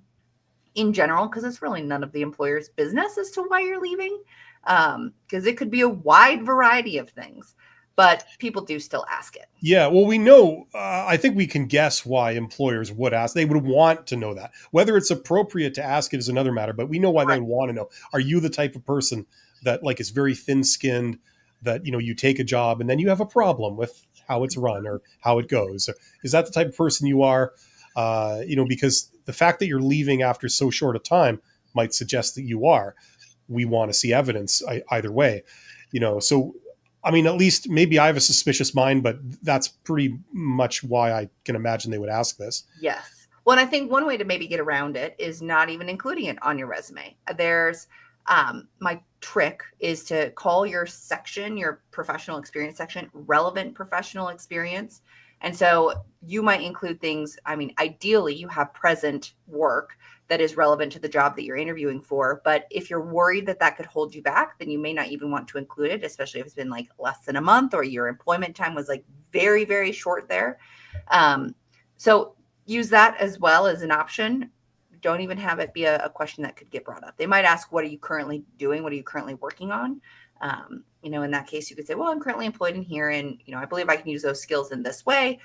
in general, because it's really none of the employer's business as to why you're leaving. Because it could be a wide variety of things, but people do still ask it. Yeah, well, we know. I think we can guess why employers would ask. They would want to know that. Whether it's appropriate to ask it is another matter, but we know why they Right. would want to know. Are you the type of person that like is very thin-skinned? That you take a job and then you have a problem with how it's run or how it goes? Is that the type of person you are? Because the fact that you're leaving after so short a time might suggest that you are. We want to see evidence either way. So I mean, at least maybe I have a suspicious mind, but that's pretty much why I can imagine they would ask this. Yes. Well, and I think one way to maybe get around it is not even including it on your resume. There's my trick is to call your section, your professional experience section, relevant professional experience. And so you might include things. I mean, ideally, you have present work that is relevant to the job that you're interviewing for. But if you're worried that that could hold you back, then you may not even want to include it, especially if it's been like less than a month, or your employment time was like very, very short there. So use that as well as an option. Don't even have it be a question that could get brought up. They might ask, what are you currently doing? What are you currently working on? In that case, you could say, well, I'm currently employed in here, and, I believe I can use those skills in this way.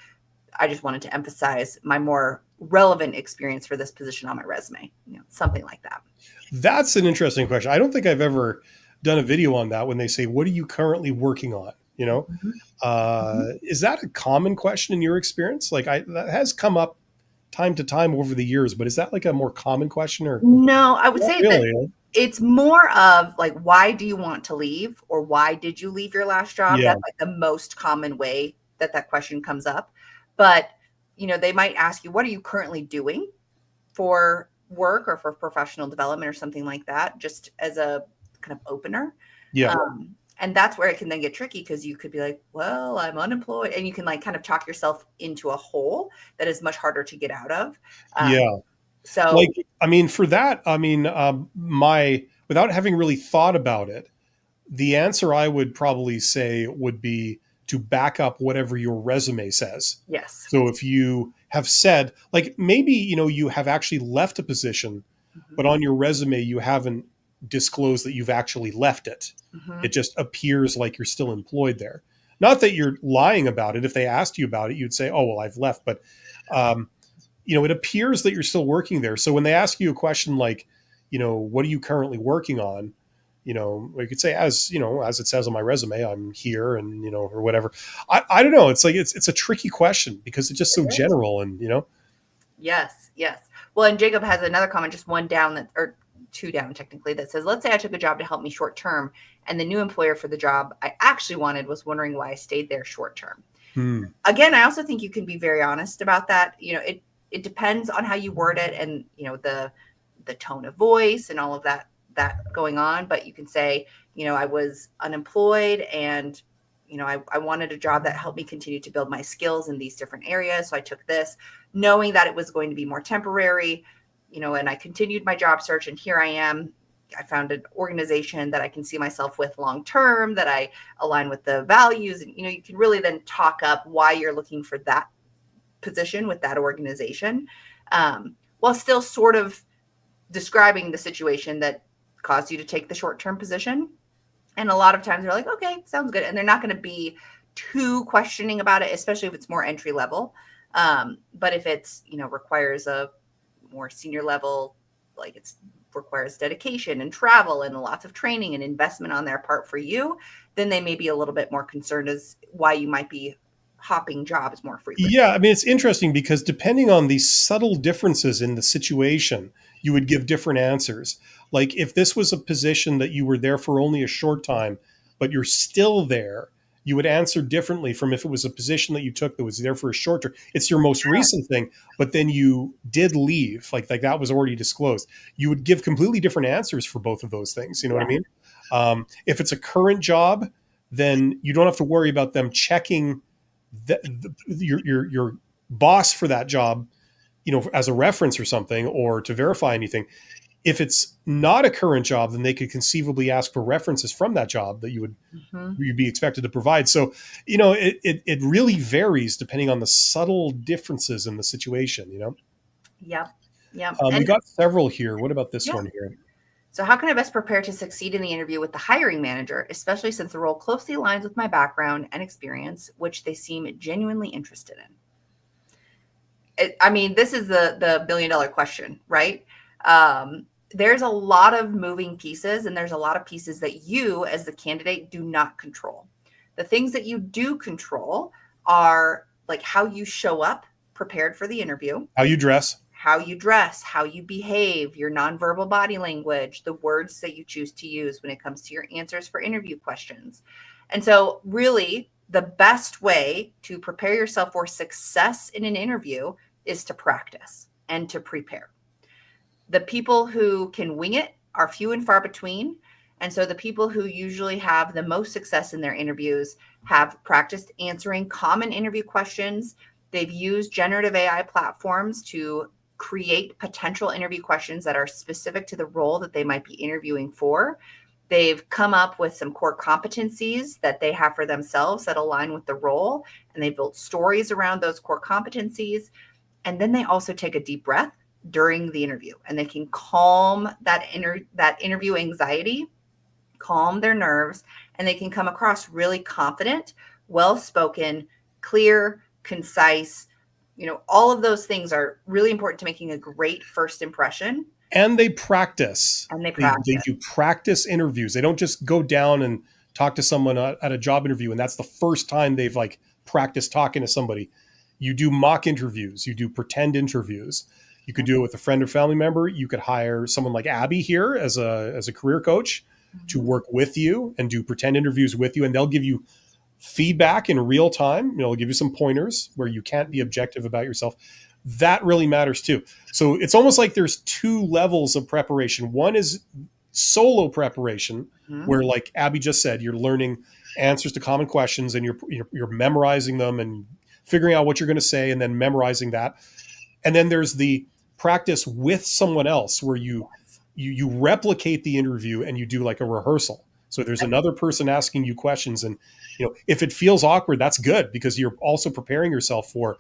I just wanted to emphasize my more relevant experience for this position on my resume, something like that. That's an interesting question. I don't think I've ever done a video on that when they say, what are you currently working on? Mhm. Mhm. Is that a common question in your experience? Like that has come up time to time over the years, but is that like a more common question or No, I would not say that really? Eh? it's more of like, why do you want to leave, or why did you leave your last job? Yeah. That's like the most common way that that question comes up. But, they might ask you, what are you currently doing for work or for professional development or something like that, just as a kind of opener. Yeah. And that's where it can then get tricky, because you could be like, well, I'm unemployed. And you can like kind of talk yourself into a hole that is much harder to get out of. Um, Yeah. Like, so, I mean, for that, I mean, my without having really thought about it, the answer I would probably say would be to back up whatever your resume says. Yes. So if you have said, like maybe, you have actually left a position, Mm-hmm. but on your resume, you haven't disclosed that you've actually left it. Mm-hmm. It just appears like you're still employed there. Not that you're lying about it. If they asked you about it, you'd say, oh, well, I've left. But, it appears that you're still working there. So when they ask you a question like, what are you currently working on? You could say, as it says on my resume, I'm here and, or whatever. I don't know. It's like, it's a tricky question because it's just so It is. general and, Yes, yes. Well, and Jacob has another comment, just one down that, or two down technically, that says, let's say I took a job to help me short term, and the new employer for the job I actually wanted was wondering why I stayed there short term. Again, I also think you can be very honest about that. It depends on how you word it and, the tone of voice and all of that going on. But you can say, I was unemployed and I wanted a job that helped me continue to build my skills in these different areas. So I took this knowing that it was going to be more temporary, and I continued my job search. And here I am. I found an organization that I can see myself with long term, that I align with the values. And, you can really then talk up why you're looking for that position with that organization, while still sort of describing the situation that caused you to take the short term position. And a lot of times they're like, okay, sounds good. And they're not going to be too questioning about it, especially if it's more entry level. But if it's, requires a more senior level, like it's requires dedication and travel and lots of training and investment on their part for you, then they may be a little bit more concerned as why you might be hopping jobs more frequently. Yeah, I mean, it's interesting because depending on these subtle differences in the situation, you would give different answers. Like if this was a position that you were there for only a short time, but you're still there, you would answer differently from if it was a position that you took that was there for a short term. It's your most recent thing, but then you did leave, like that was already disclosed. You would give completely different answers for both of those things. You know what I mean? If it's a current job, then you don't have to worry about them checking your boss for that job, as a reference or something, or to verify anything. If it's not a current job, then they could conceivably ask for references from that job that you'd be expected to provide. So, it really varies depending on the subtle differences in the situation. Yep. Yep. We And got several here. What about this yeah. one here? So, how can I best prepare to succeed in the interview with the hiring manager, especially since the role closely aligns with my background and experience, which they seem genuinely interested in? I mean, this is the $1 billion question, right? There's a lot of moving pieces, and there's a lot of pieces that you, as the candidate, do not control. The things that you do control are like how you show up prepared for the interview, How you dress. how you dress, how you behave, your nonverbal body language, the words that you choose to use when it comes to your answers for interview questions. And so, really, the best way to prepare yourself for success in an interview is to practice and to prepare. The people who can wing it are few and far between. And so the people who usually have the most success in their interviews have practiced answering common interview questions. They've used generative AI platforms to create potential interview questions that are specific to the role that they might be interviewing for. They've come up with some core competencies that they have for themselves that align with the role, and they built stories around those core competencies. And then they also take a deep breath during the interview, and they can calm that interview anxiety, calm their nerves, and they can come across really confident, well-spoken, clear, concise. All of those things are really important to making a great first impression. And they practice. And they They practice. do practice interviews. They don't just go down and talk to someone at a job interview, and that's the first time they've like practiced talking to somebody. You do mock interviews. You do pretend interviews. You could do it with a friend or family member. You could hire someone like Abby here as a career coach to work with you and do pretend interviews with you, and they'll give you feedback in real time. They'll give you some pointers where you can't be objective about yourself. That really matters too. So it's almost like there's two levels of preparation. One is solo preparation, where, like Abby just said, you're learning answers to common questions and you're memorizing them and figuring out what you're going to say and then memorizing that. And then there's the practice with someone else where you you replicate the interview and you do like a rehearsal. So there's another person asking you questions, and if it feels awkward, that's good because you're also preparing yourself for,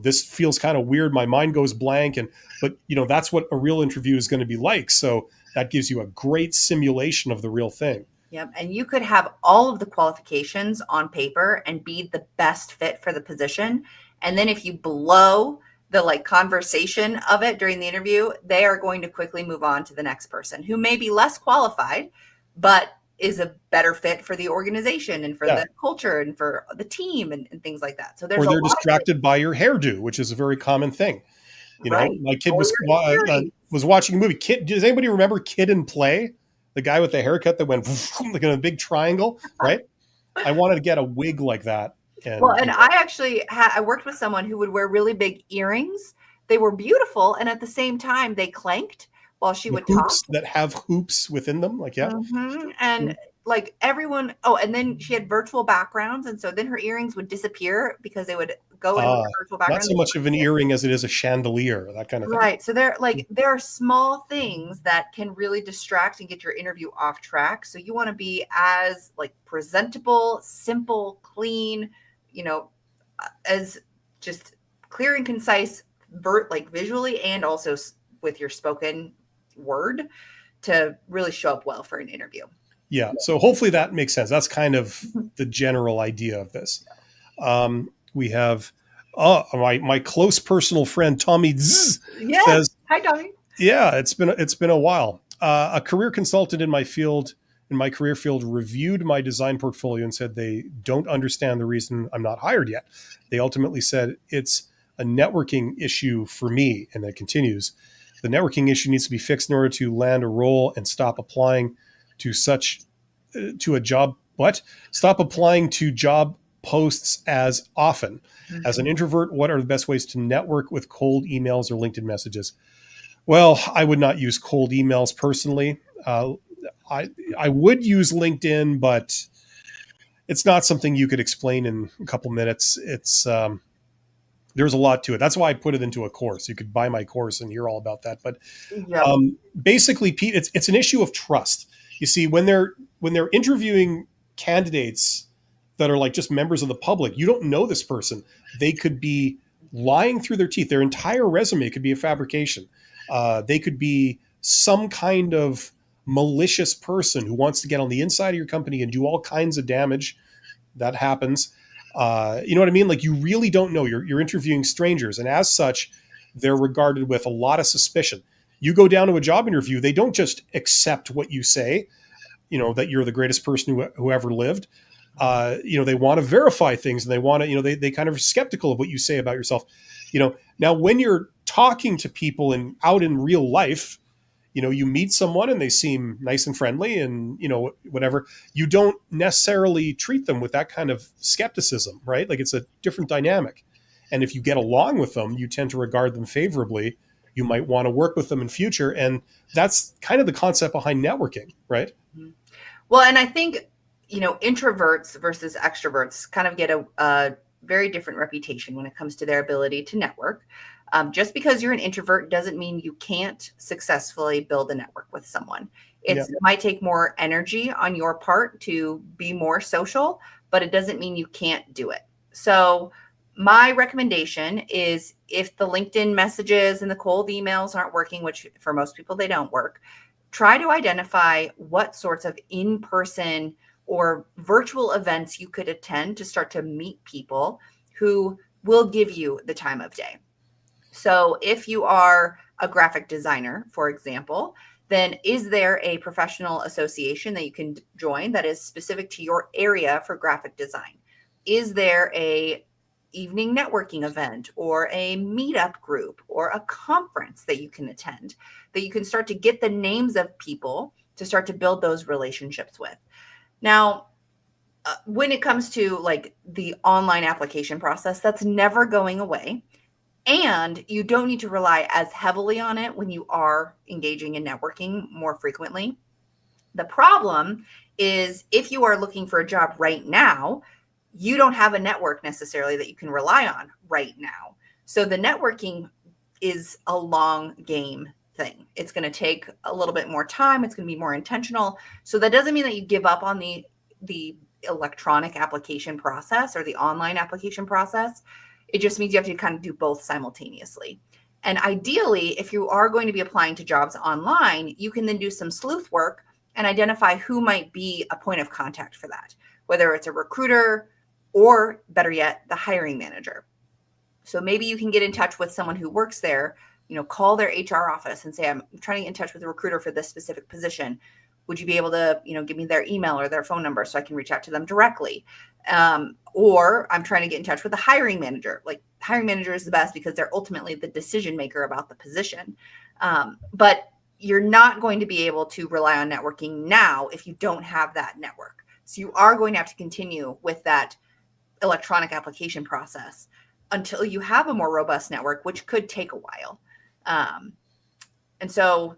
this feels kind of weird. My mind goes blank, but that's what a real interview is going to be like. So that gives you a great simulation of the real thing. Yep. And you could have all of the qualifications on paper and be the best fit for the position. And then if you blow the like conversation of it during the interview, they are going to quickly move on to the next person who may be less qualified, but is a better fit for the organization and for Yeah. the culture and for the team and things like that. So there's Or a they're lot distracted by your hairdo, which is a very common thing. right. My kid Or was your insecurities. was watching a movie. Does anybody remember Kid and Play? The guy with the haircut that went like in a big triangle, right? I wanted to get a wig like that. Well, And and I actually I worked with someone who would wear really big earrings. They were beautiful, and at the same time, they clanked while she the would talk. hoops that have hoops within them, like, yeah. And like everyone, oh, and then she had virtual backgrounds, and so then her earrings would disappear because they would go into the virtual Not background. so much of an earring as it is a chandelier, that kind of thing. Right. So there are small things that can really distract and get your interview off track. So you want to be as like presentable, simple, clean, as just clear and concise, like visually and also with your spoken word to really show up well for an interview. Yeah. So hopefully that makes sense. That's kind of the general idea of this. We have my close personal friend Tommy Zzz Yeah. says, Hi, Tommy. yeah, it's been a while. A career consultant in my career field reviewed my design portfolio and said they don't understand the reason I'm not hired yet. They ultimately said it's a networking issue for me. And it continues. The networking issue needs to be fixed in order to land a role and stop applying to stop applying to job posts as often. As an introvert, what are the best ways to network with cold emails or LinkedIn messages? Well, I would not use cold emails personally. I would use LinkedIn, but it's not something you could explain in a couple minutes. There's a lot to it. That's why I put it into a course. You could buy my course and hear all about that. But Yep. Basically, Pete, it's an issue of trust. You see, when they're interviewing candidates that are like just members of the public, you don't know this person. They could be lying through their teeth. Their entire resume could be a fabrication. They could be some kind of malicious person who wants to get on the inside of your company and do all kinds of damage. That happens. You know what I mean? Like, you really don't know. You're interviewing strangers, and as such, they're regarded with a lot of suspicion. You go down to a job interview, they don't just accept what you say, that you're the greatest person who ever lived. They want to verify things, and they want to, they kind of are skeptical of what you say about yourself. Now when you're talking to people out in real life, you meet someone and they seem nice and friendly and, whatever, you don't necessarily treat them with that kind of skepticism, right? Like, it's a different dynamic. And if you get along with them, you tend to regard them favorably. You might want to work with them in future. And that's kind of the concept behind networking, right? Well, and I think, introverts versus extroverts kind of get a very different reputation when it comes to their ability to network. Just because you're an introvert doesn't mean you can't successfully build a network with someone. It might take more energy on your part to be more social, but it doesn't mean you can't do it. So my recommendation is, if the LinkedIn messages and the cold emails aren't working, which for most people they don't work, try to identify what sorts of in-person or virtual events you could attend to start to meet people who will give you the time of day. So if you are a graphic designer, for example, then is there a professional association that you can join that is specific to your area for graphic design? Is there a evening networking event or a meetup group or a conference that you can attend, that you can start to get the names of people to start to build those relationships with? Now, when it comes to like the online application process, that's never going away. And you don't need to rely as heavily on it when you are engaging in networking more frequently. The problem is, if you are looking for a job right now, you don't have a network necessarily that you can rely on right now. So the networking is a long game thing. It's going to take a little bit more time. It's going to be more intentional. So that doesn't mean that you give up on the electronic application process or the online application process. It just means you have to kind of do both simultaneously. And ideally, if you are going to be applying to jobs online, you can then do some sleuth work and identify who might be a point of contact for that, whether it's a recruiter or, better yet, the hiring manager. So maybe you can get in touch with someone who works there, call their HR office and say, I'm trying to get in touch with a recruiter for this specific position. Would you be able to, give me their email or their phone number so I can reach out to them directly? Or I'm trying to get in touch with the hiring manager. Like, hiring manager is the best because they're ultimately the decision maker about the position. But you're not going to be able to rely on networking now if you don't have that network. So you are going to have to continue with that electronic application process until you have a more robust network, which could take a while. And so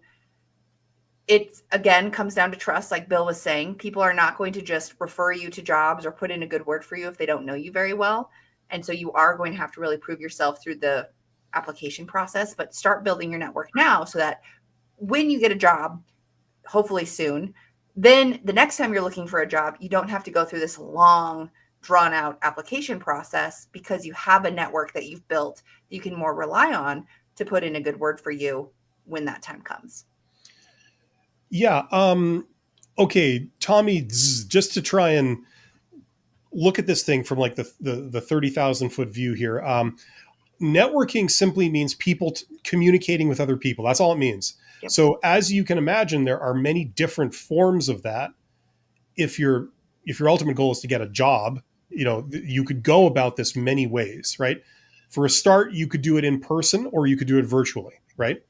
it, again, comes down to trust. Like Bill was saying, people are not going to just refer you to jobs or put in a good word for you if they don't know you very well. And so you are going to have to really prove yourself through the application process, but start building your network now so that when you get a job, hopefully soon, then the next time you're looking for a job, you don't have to go through this long, drawn out application process because you have a network that you've built that you can more rely on to put in a good word for you when that time comes. Yeah. Okay, Tommy, just to try and look at this thing from like the 30,000 foot view here. Networking simply means people communicating with other people. That's all it means. Yep. So as you can imagine, there are many different forms of that. If your ultimate goal is to get a job, you could go about this many ways, right? For a start, you could do it in person or you could do it virtually, right?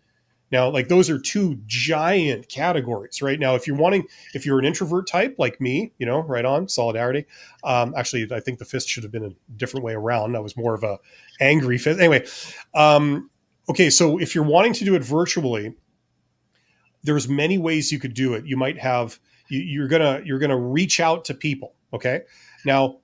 Now, like those are two giant categories, right? Now, if you're an introvert type like me, right on, solidarity. Actually, I think the fist should have been a different way around. I was more of a angry fist. Anyway, okay, so if you're wanting to do it virtually, there's many ways you could do it. You might have you're gonna reach out to people. Okay, now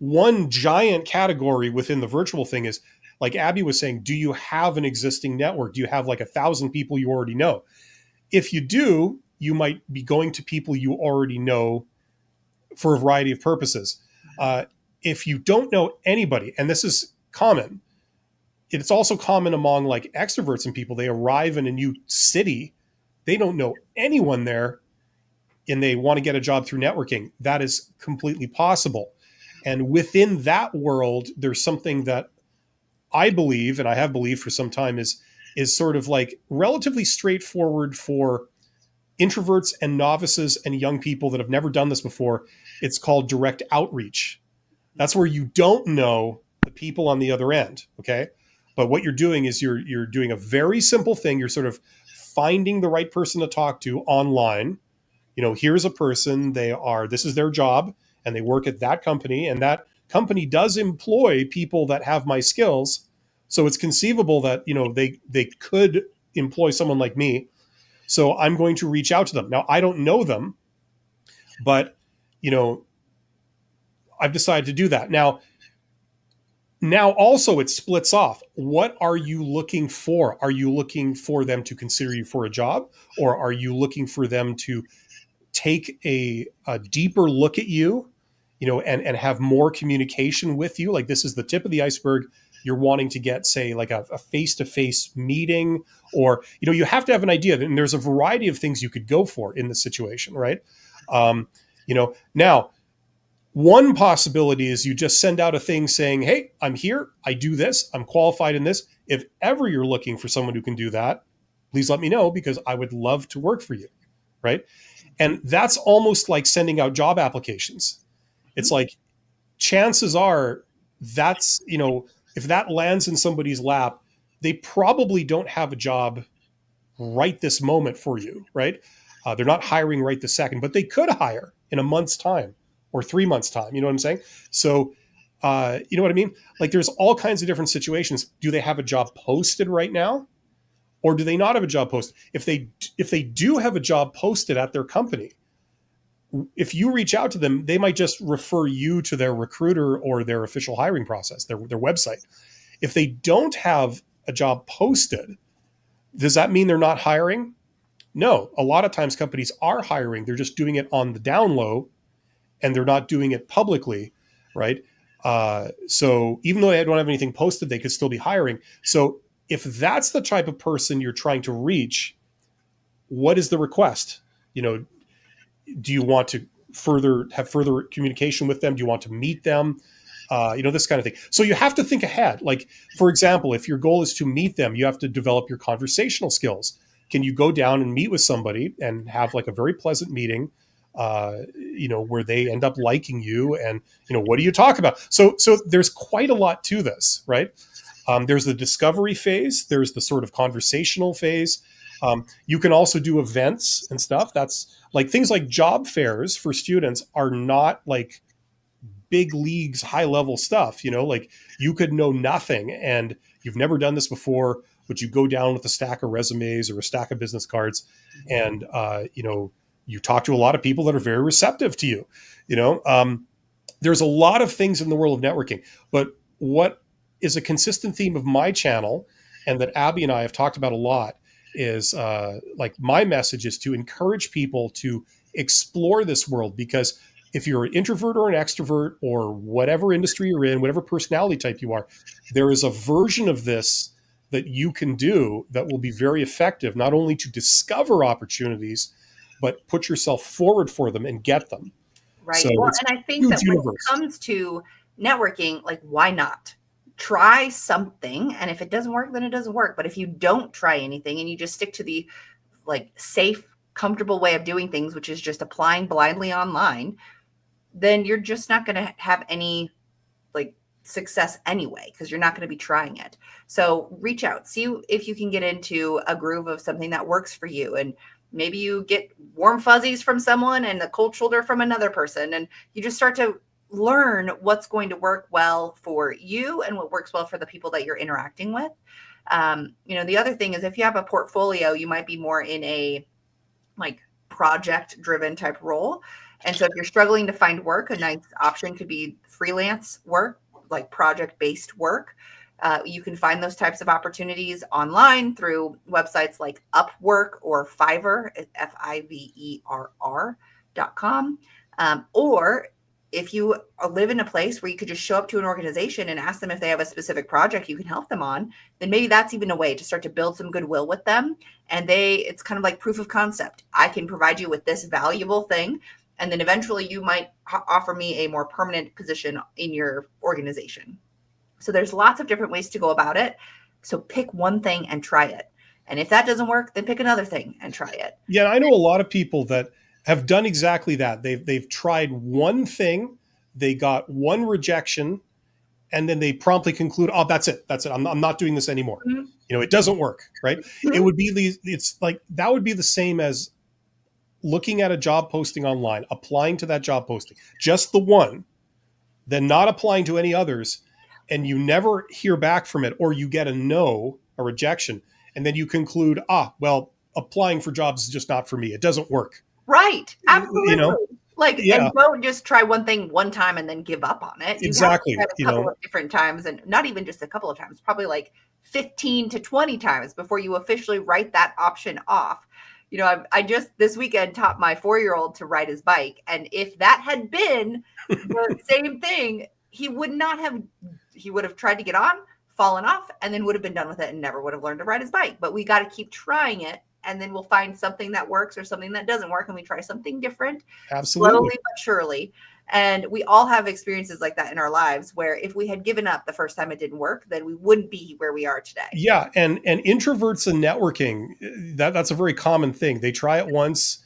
one giant category within the virtual thing is, like Abby was saying, do you have an existing network? Do you have like 1,000 people you already know? If you do, you might be going to people you already know for a variety of purposes. If you don't know anybody, and this is common, it's also common among like extroverts and people. They arrive in a new city, they don't know anyone there, and they want to get a job through networking. That is completely possible. And within that world, there's something that I believe, and I have believed for some time, is sort of like relatively straightforward for introverts and novices and young people that have never done this before. It's called direct outreach. That's where you don't know the people on the other end, okay? But what you're doing is you're doing a very simple thing. You're sort of finding the right person to talk to online. Here's a person, this is their job, and they work at that company, and that company does employ people that have my skills. So it's conceivable that, they could employ someone like me. So I'm going to reach out to them. Now, I don't know them, but, I've decided to do that. Now also it splits off. What are you looking for? Are you looking for them to consider you for a job, or are you looking for them to take a deeper look at you, and have more communication with you? Like, this is the tip of the iceberg. You're wanting to get, say, like a face-to-face meeting, or, you have to have an idea. And there's a variety of things you could go for in this situation, right? Now, one possibility is you just send out a thing saying, hey, I'm here, I do this, I'm qualified in this. If ever you're looking for someone who can do that, please let me know, because I would love to work for you, right? And that's almost like sending out job applications. It's like, chances are that's, if that lands in somebody's lap, they probably don't have a job right this moment for you, right? They're not hiring right this second, but they could hire in a month's time or 3 months' time. You know what I'm saying? So, you know what I mean? Like, there's all kinds of different situations. Do they have a job posted right now? Or do they not have a job posted? If they do have a job posted at their company, if you reach out to them, they might just refer you to their recruiter or their official hiring process, their website. If they don't have a job posted, Does that mean they're not hiring? No, a lot of times companies are hiring. They're just doing it on the down low, and they're not doing it publicly, right? So even though they don't have anything posted, they could still be hiring. So if that's the type of person you're trying to reach, what is the request? You know, do you want to further communication with them? Do you want to meet them? This kind of thing. So you have to think ahead. Like, for example, if your goal is to meet them, you have to develop your conversational skills. Can you go down and meet with somebody and have like a very pleasant meeting, where they end up liking you, and what do you talk about? So there's quite a lot to this, right? There's the discovery phase. There's the sort of conversational phase. You can also do events and stuff. That's like things like job fairs for students are not like big leagues, high level stuff. Like you could know nothing and you've never done this before, but you go down with a stack of resumes or a stack of business cards, and you talk to a lot of people that are very receptive to you. There's a lot of things in the world of networking, but what is a consistent theme of my channel, and that Abby and I have talked about a lot, is like my message is to encourage people to explore this world, because if you're an introvert or an extrovert or whatever industry you're in, whatever personality type you are, there is a version of this that you can do that will be very effective, not only to discover opportunities, but put yourself forward for them and get them. So Right. Well, it's and I a think huge that when it universe. comes to networking, like, why not? Try something. And if it doesn't work, then it doesn't work. But if you don't try anything and you just stick to the like safe, comfortable way of doing things, which is just applying blindly online, then you're just not going to have any like success anyway, because you're not going to be trying it. So reach out, see if you can get into a groove of something that works for you. And maybe you get warm fuzzies from someone and a cold shoulder from another person. And you just start to learn what's going to work well for you and what works well for the people that you're interacting with. The other thing is, if you have a portfolio, you might be more in a like project driven type role. And so if you're struggling to find work, a nice option could be freelance work, like project based work. You can find those types of opportunities online through websites like Upwork or Fiverr, Fiverr.com. Or if you live in a place where you could just show up to an organization and ask them if they have a specific project you can help them on, then maybe that's even a way to start to build some goodwill with them. And it's kind of like proof of concept. I can provide you with this valuable thing. And then eventually you might offer me a more permanent position in your organization. So there's lots of different ways to go about it. So pick one thing and try it. And if that doesn't work, then pick another thing and try it. Yeah, I know a lot of people that have done exactly that. They've tried one thing, they got one rejection, and then they promptly conclude, "Oh, that's it. That's it. I'm not doing this anymore." Mhm. It doesn't work, right? It would be it's like that would be the same as looking at a job posting online, applying to that job posting, just the one, then not applying to any others, and you never hear back from it, or you get a no, a rejection, and then you conclude, well, applying for jobs is just not for me. It doesn't work. Right. You know? Absolutely. And Yeah, don't just try one thing one time and then give up on it. You have to exactly. try it a couple of different times, and not even just a couple of times, probably like 15 to 20 times before you officially write that option off. I just this weekend taught my 4-year-old to ride his bike. And if that had been the same thing, he would have tried to get on, fallen off, and then would have been done with it and never would have learned to ride his bike. But we got to keep trying it. And then we'll find something that works or something that doesn't work. And we try something different, Absolutely. slowly but surely. And we all have experiences like that in our lives, where if we had given up the first time it didn't work, then we wouldn't be where we are today. Yeah, and introverts and networking, that's a very common thing. They try it once,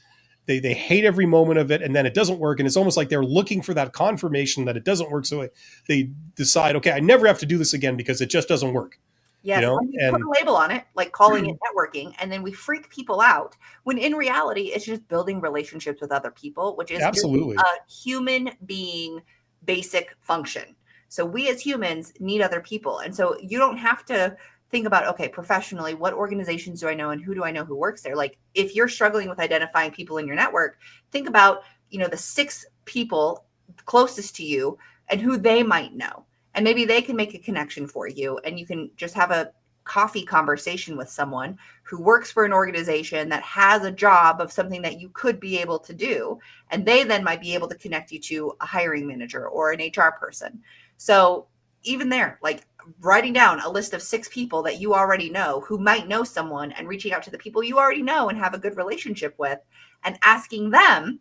they hate every moment of it, and then it doesn't work, and it's almost like they're looking for that confirmation that it doesn't work. So they decide, okay, I never have to do this again because it just doesn't work. Yes, and we put a label on it, like calling it networking, and then we freak people out, when in reality, it's just building relationships with other people, which is just Absolutely. a human being basic function. So we as humans need other people. And so you don't have to think about, okay, professionally, what organizations do I know and who do I know who works there? Like, if you're struggling with identifying people in your network, think about, the 6 people closest to you and who they might know. And maybe they can make a connection for you, and you can just have a coffee conversation with someone who works for an organization that has a job of something that you could be able to do. And they then might be able to connect you to a hiring manager or an HR person. So even there, like writing down a list of 6 people that you already know who might know someone and reaching out to the people you already know and have a good relationship with and asking them,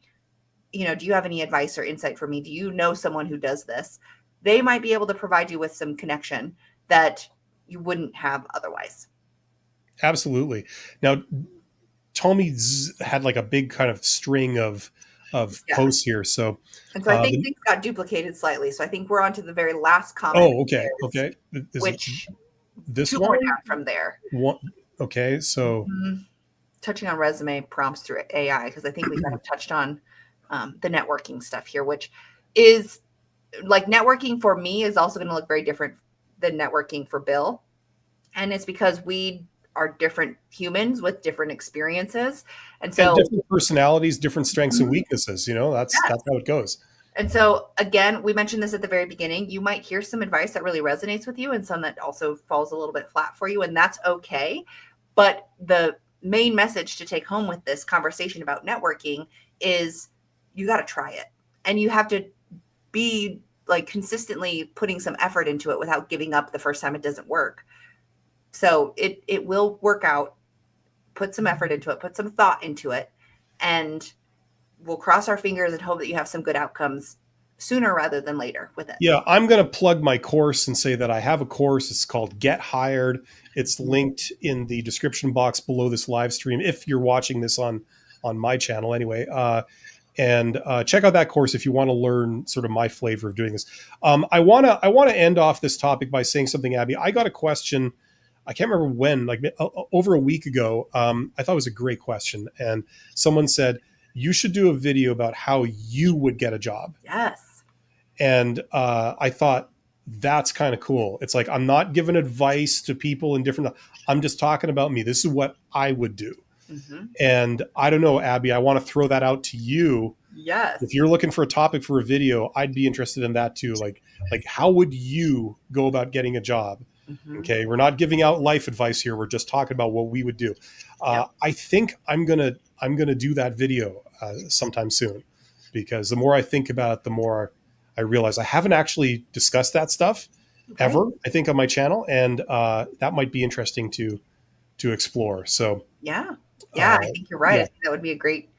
do you have any advice or insight for me? Do you know someone who does this? They might be able to provide you with some connection that you wouldn't have otherwise. Absolutely. Now, Tommy had like a big kind of string of Yeah. posts here. So, And so I think things got duplicated slightly. So I think we're on to the very last comment. oh, okay. Okay. Which this 2 more one? down from there. One, okay. So, touching on resume prompts through AI, because I think we kind of touched on the networking stuff here, which is like networking for me is also going to look very different than networking for Bill. And it's because we are different humans with different experiences. And so different personalities, different strengths and weaknesses, that's how it goes. And so again, we mentioned this at the very beginning. You might hear some advice that really resonates with you and some that also falls a little bit flat for you, and that's okay. But the main message to take home with this conversation about networking is you got to try it. And you have to be like consistently putting some effort into it without giving up the first time it doesn't work. So it will work out. Put some effort into it, put some thought into it, and we'll cross our fingers and hope that you have some good outcomes sooner rather than later with it. Yeah, I'm going to plug my course and say that I have a course. It's called Get Hired. It's linked in the description box below this live stream if you're watching this on my channel anyway. And check out that course if you want to learn sort of my flavor of doing this. I want to end off this topic by saying something, Abby. I got a question. I can't remember when, like over a week ago. I thought it was a great question. And someone said, you should do a video about how you would get a job. Yes. And I thought that's kind of cool. It's like, I'm not giving advice to people in different, I'm just talking about me. This is what I would do. Mm-hmm. And I don't know, Abby, I want to throw that out to you. Yes. If you're looking for a topic for a video, I'd be interested in that too. Like how would you go about getting a job? Mm-hmm. Okay. We're not giving out life advice here. We're just talking about what we would do. Yep. I think I'm going to do that video sometime soon, because the more I think about it, the more I realize I haven't actually discussed that stuff ever, I think, on my channel. And that might be interesting to explore. So yeah, I think you're right. Yeah. I think that would be a great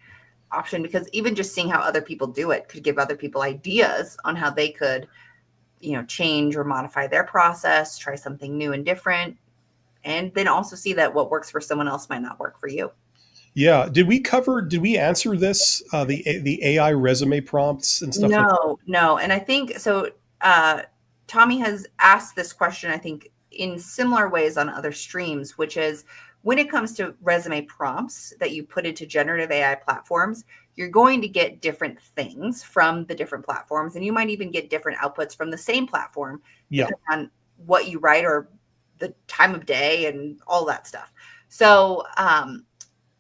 option, because even just seeing how other people do it could give other people ideas on how they could, change or modify their process, try something new and different, and then also see that what works for someone else might not work for you. Yeah. Did we answer this, the AI resume prompts and stuff? No. And I think so. Tommy has asked this question, I think, in similar ways on other streams, which is when it comes to resume prompts that you put into generative AI platforms, you're going to get different things from the different platforms. And you might even get different outputs from the same platform, depending on what you write or the time of day and all that stuff. So,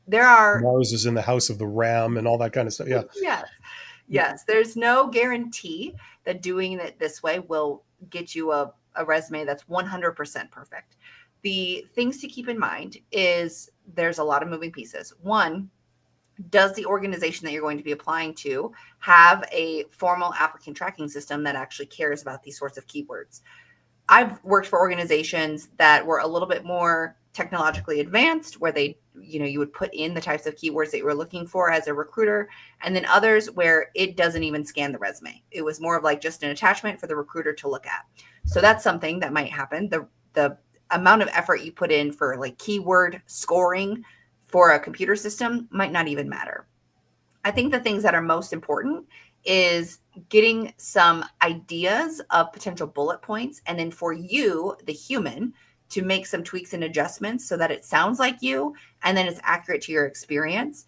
there are Mars is in the house of the Ram and all that kind of stuff. Yeah. Yes. There's no guarantee that doing it this way will get you a resume that's 100% perfect. The things to keep in mind is there's a lot of moving pieces. One, does the organization that you're going to be applying to have a formal applicant tracking system that actually cares about these sorts of keywords? I've worked for organizations that were a little bit more technologically advanced, where they, you would put in the types of keywords that you were looking for as a recruiter, and then others where it doesn't even scan the resume. It was more of like just an attachment for the recruiter to look at. So that's something that might happen. The amount of effort you put in for like keyword scoring for a computer system might not even matter. I think the things that are most important is getting some ideas of potential bullet points, and then for you, the human, to make some tweaks and adjustments so that it sounds like you, and then it's accurate to your experience.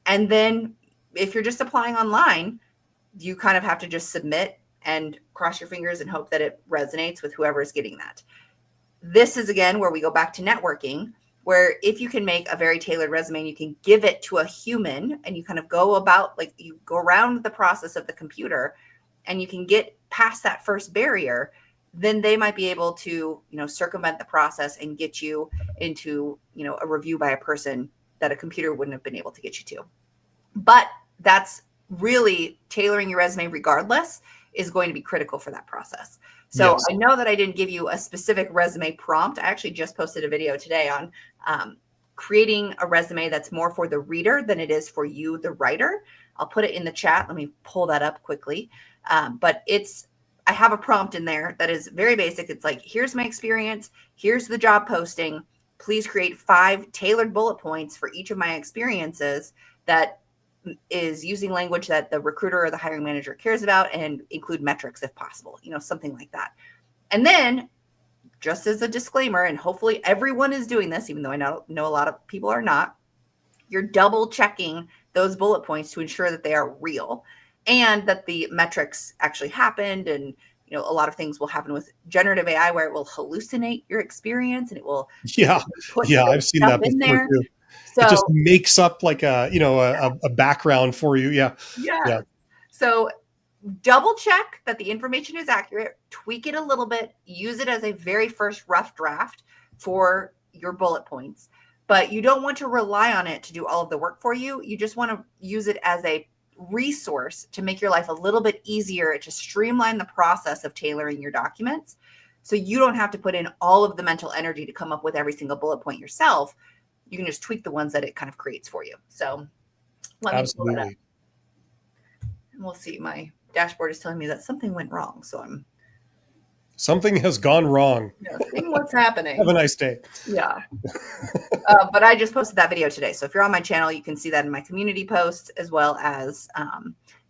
And then if you're just applying online, you kind of have to just submit and cross your fingers and hope that it resonates with whoever is getting that. This is, again, where we go back to networking, where if you can make a very tailored resume and you can give it to a human, and you kind of go about, like, you go around the process of the computer and you can get past that first barrier, then they might be able to, circumvent the process and get you into, a review by a person that a computer wouldn't have been able to get you to. But that's really tailoring your resume regardless is going to be critical for that process. So Yes. I know that I didn't give you a specific resume prompt. I actually just posted a video today on creating a resume that's more for the reader than it is for you, the writer. I'll put it in the chat. Let me pull that up quickly. But I have a prompt in there that is very basic. It's like, here's my experience. Here's the job posting. Please create 5 tailored bullet points for each of my experiences that is using language that the recruiter or the hiring manager cares about, and include metrics if possible, something like that. And then, just as a disclaimer, and hopefully everyone is doing this, even though I know a lot of people are not, you're double checking those bullet points to ensure that they are real and that the metrics actually happened. And a lot of things will happen with generative AI where it will hallucinate your experience and it will put I've seen stuff that in before there. too. So it just makes up like a background for you. Yeah. So double check that the information is accurate, tweak it a little bit, use it as a very first rough draft for your bullet points. But you don't want to rely on it to do all of the work for you. You just want to use it as a resource to make your life a little bit easier, to streamline the process of tailoring your documents. So you don't have to put in all of the mental energy to come up with every single bullet point yourself. You can just tweak the ones that it kind of creates for you. So let me pull that up. And we'll see. My dashboard is telling me that something went wrong. So something has gone wrong. Seeing what's happening. Have a nice day. Yeah. But I just posted that video today. So if you're on my channel, you can see that in my community posts, as well as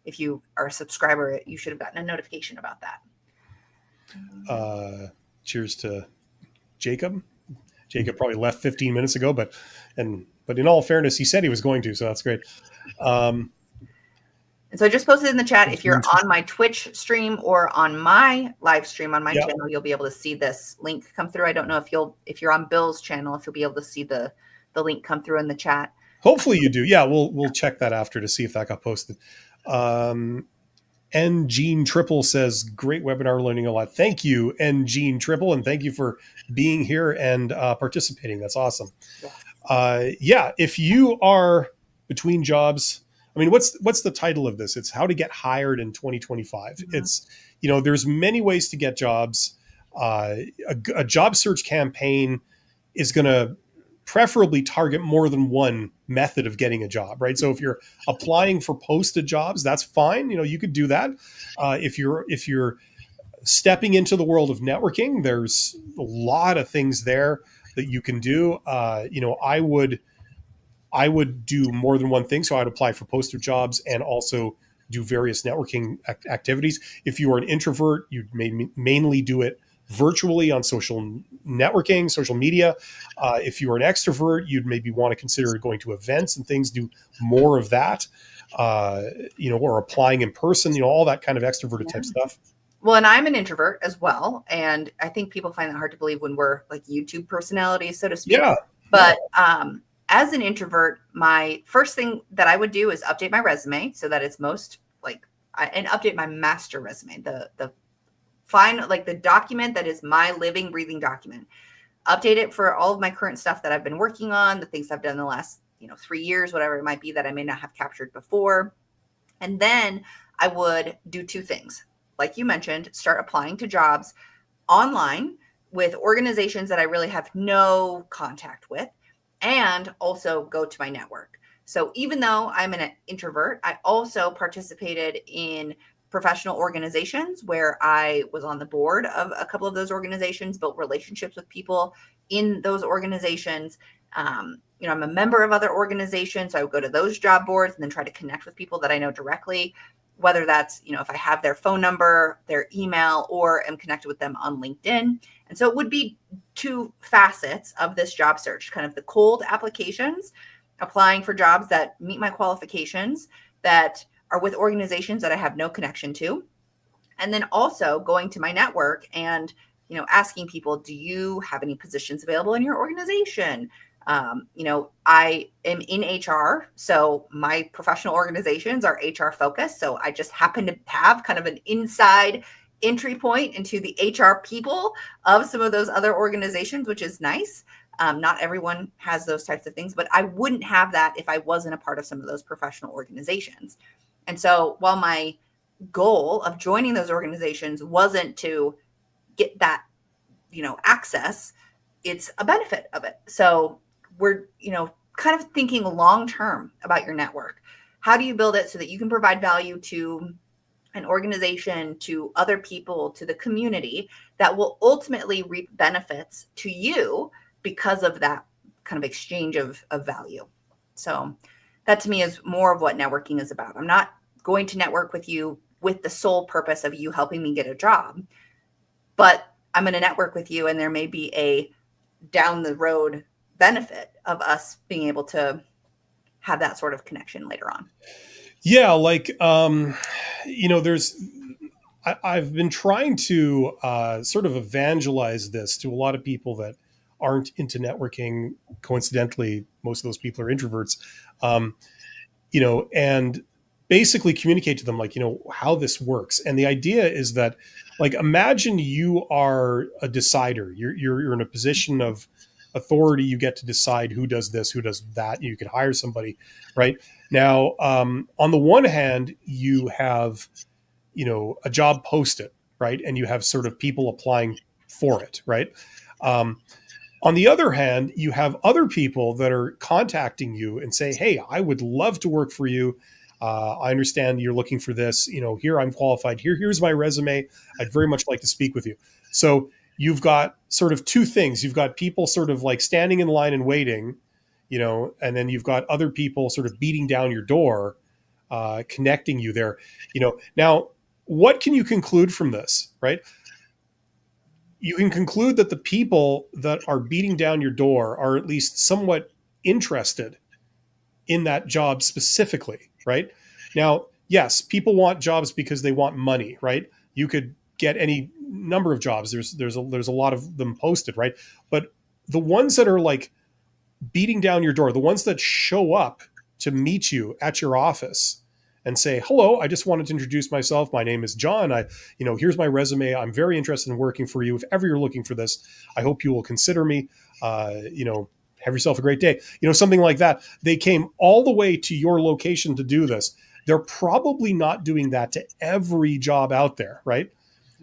if you are a subscriber, you should have gotten a notification about that. Cheers to Jacob. Jacob probably left 15 minutes ago, but in all fairness, he said he was going to, so that's great. And so I just posted in the chat, if you're on my Twitch stream or on my live stream on my channel, you'll be able to see this link come through. I don't know if you're on Bill's channel, if you'll be able to see the link come through in the chat. Hopefully you do. Yeah, we'll check that after to see if that got posted. N Gene Triple says, great webinar, learning a lot. Thank you, N Gene Triple, and thank you for being here and participating. That's awesome. If you are between jobs, I mean, what's the title of this? It's how to get hired in 2025. Mm-hmm. It's, there's many ways to get jobs. A job search campaign is going to preferably target more than one method of getting a job, right? So if you're applying for posted jobs, that's fine. You could do that. If you're stepping into the world of networking, there's a lot of things there that you can do. I would do more than one thing. So I'd apply for posted jobs and also do various networking activities. If you are an introvert, you'd mainly do it virtually on social networking, social media. If you are an extrovert, you'd maybe want to consider going to events and things, do more of that, or applying in person, all that kind of extroverted type stuff. Well, and I'm an introvert as well. And I think people find it hard to believe when we're like YouTube personalities, so to speak. Yeah. But as an introvert, my first thing that I would do is update my resume so that it's and update my master resume, the document that is my living, breathing document. Update it for all of my current stuff that I've been working on, the things I've done in the last, 3 years, whatever it might be that I may not have captured before. And then I would do 2 things. Like you mentioned, start applying to jobs online with organizations that I really have no contact with, and also go to my network. So even though I'm an introvert, I also participated in professional organizations where I was on the board of a couple of those organizations, built relationships with people in those organizations. I'm a member of other organizations, so I would go to those job boards and then try to connect with people that I know directly, whether that's, if I have their phone number, their email, or am connected with them on LinkedIn. And so it would be 2 facets of this job search, kind of the cold applications, applying for jobs that meet my qualifications, that are with organizations that I have no connection to. And then also going to my network and, asking people, do you have any positions available in your organization? I am in HR, so my professional organizations are HR focused. So I just happen to have kind of an inside entry point into the HR people of some of those other organizations, which is nice. Not everyone has those types of things, but I wouldn't have that if I wasn't a part of some of those professional organizations. And so while my goal of joining those organizations wasn't to get that, access, it's a benefit of it. So we're, kind of thinking long term about your network. How do you build it so that you can provide value to an organization, to other people, to the community that will ultimately reap benefits to you because of that kind of exchange of value? So that to me is more of what networking is about. I'm not going to network with you with the sole purpose of you helping me get a job, but I'm going to network with you and there may be a down the road benefit of us being able to have that sort of connection later on. Yeah, like there's I've been trying to sort of evangelize this to a lot of people that aren't into networking. Coincidentally, most of those people are introverts. Um, and basically communicate to them, like, how this works. And the idea is that, like, imagine you are a decider. You're in a position of authority. You get to decide who does this, who does that. You could hire somebody, right? Now, on the one hand, you have, a job posted, right? And you have sort of people applying for it, right? Um, on the other hand, you have other people that are contacting you and say, "Hey, I would love to work for you. I understand you're looking for this. Here I'm qualified. Here's my resume. I'd very much like to speak with you." So you've got sort of two things. You've got people sort of like standing in line and waiting, and then you've got other people sort of beating down your door, connecting you there. Now, what can you conclude from this, right? You can conclude that the people that are beating down your door are at least somewhat interested in that job specifically, right? Now, yes, people want jobs because they want money, right? You could get any number of jobs. There's a lot of them posted, right? But the ones that are like beating down your door, the ones that show up to meet you at your office and say, "Hello, I just wanted to introduce myself. My name is John. Here's my resume. I'm very interested in working for you. If ever you're looking for this, I hope you will consider me. Have yourself a great day." Something like that. They came all the way to your location to do this. They're probably not doing that to every job out there, right?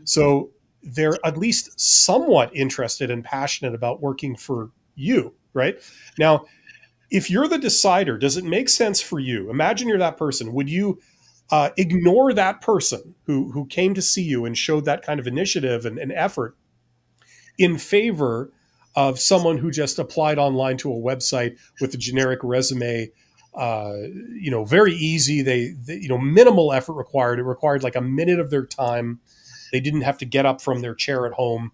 So they're at least somewhat interested and passionate about working for you, right? Now, if you're the decider, does it make sense for you? Imagine you're that person. Would you ignore that person who came to see you and showed that kind of initiative and effort in favor of someone who just applied online to a website with a generic resume? Very easy. Minimal effort required. It required like a minute of their time. They didn't have to get up from their chair at home.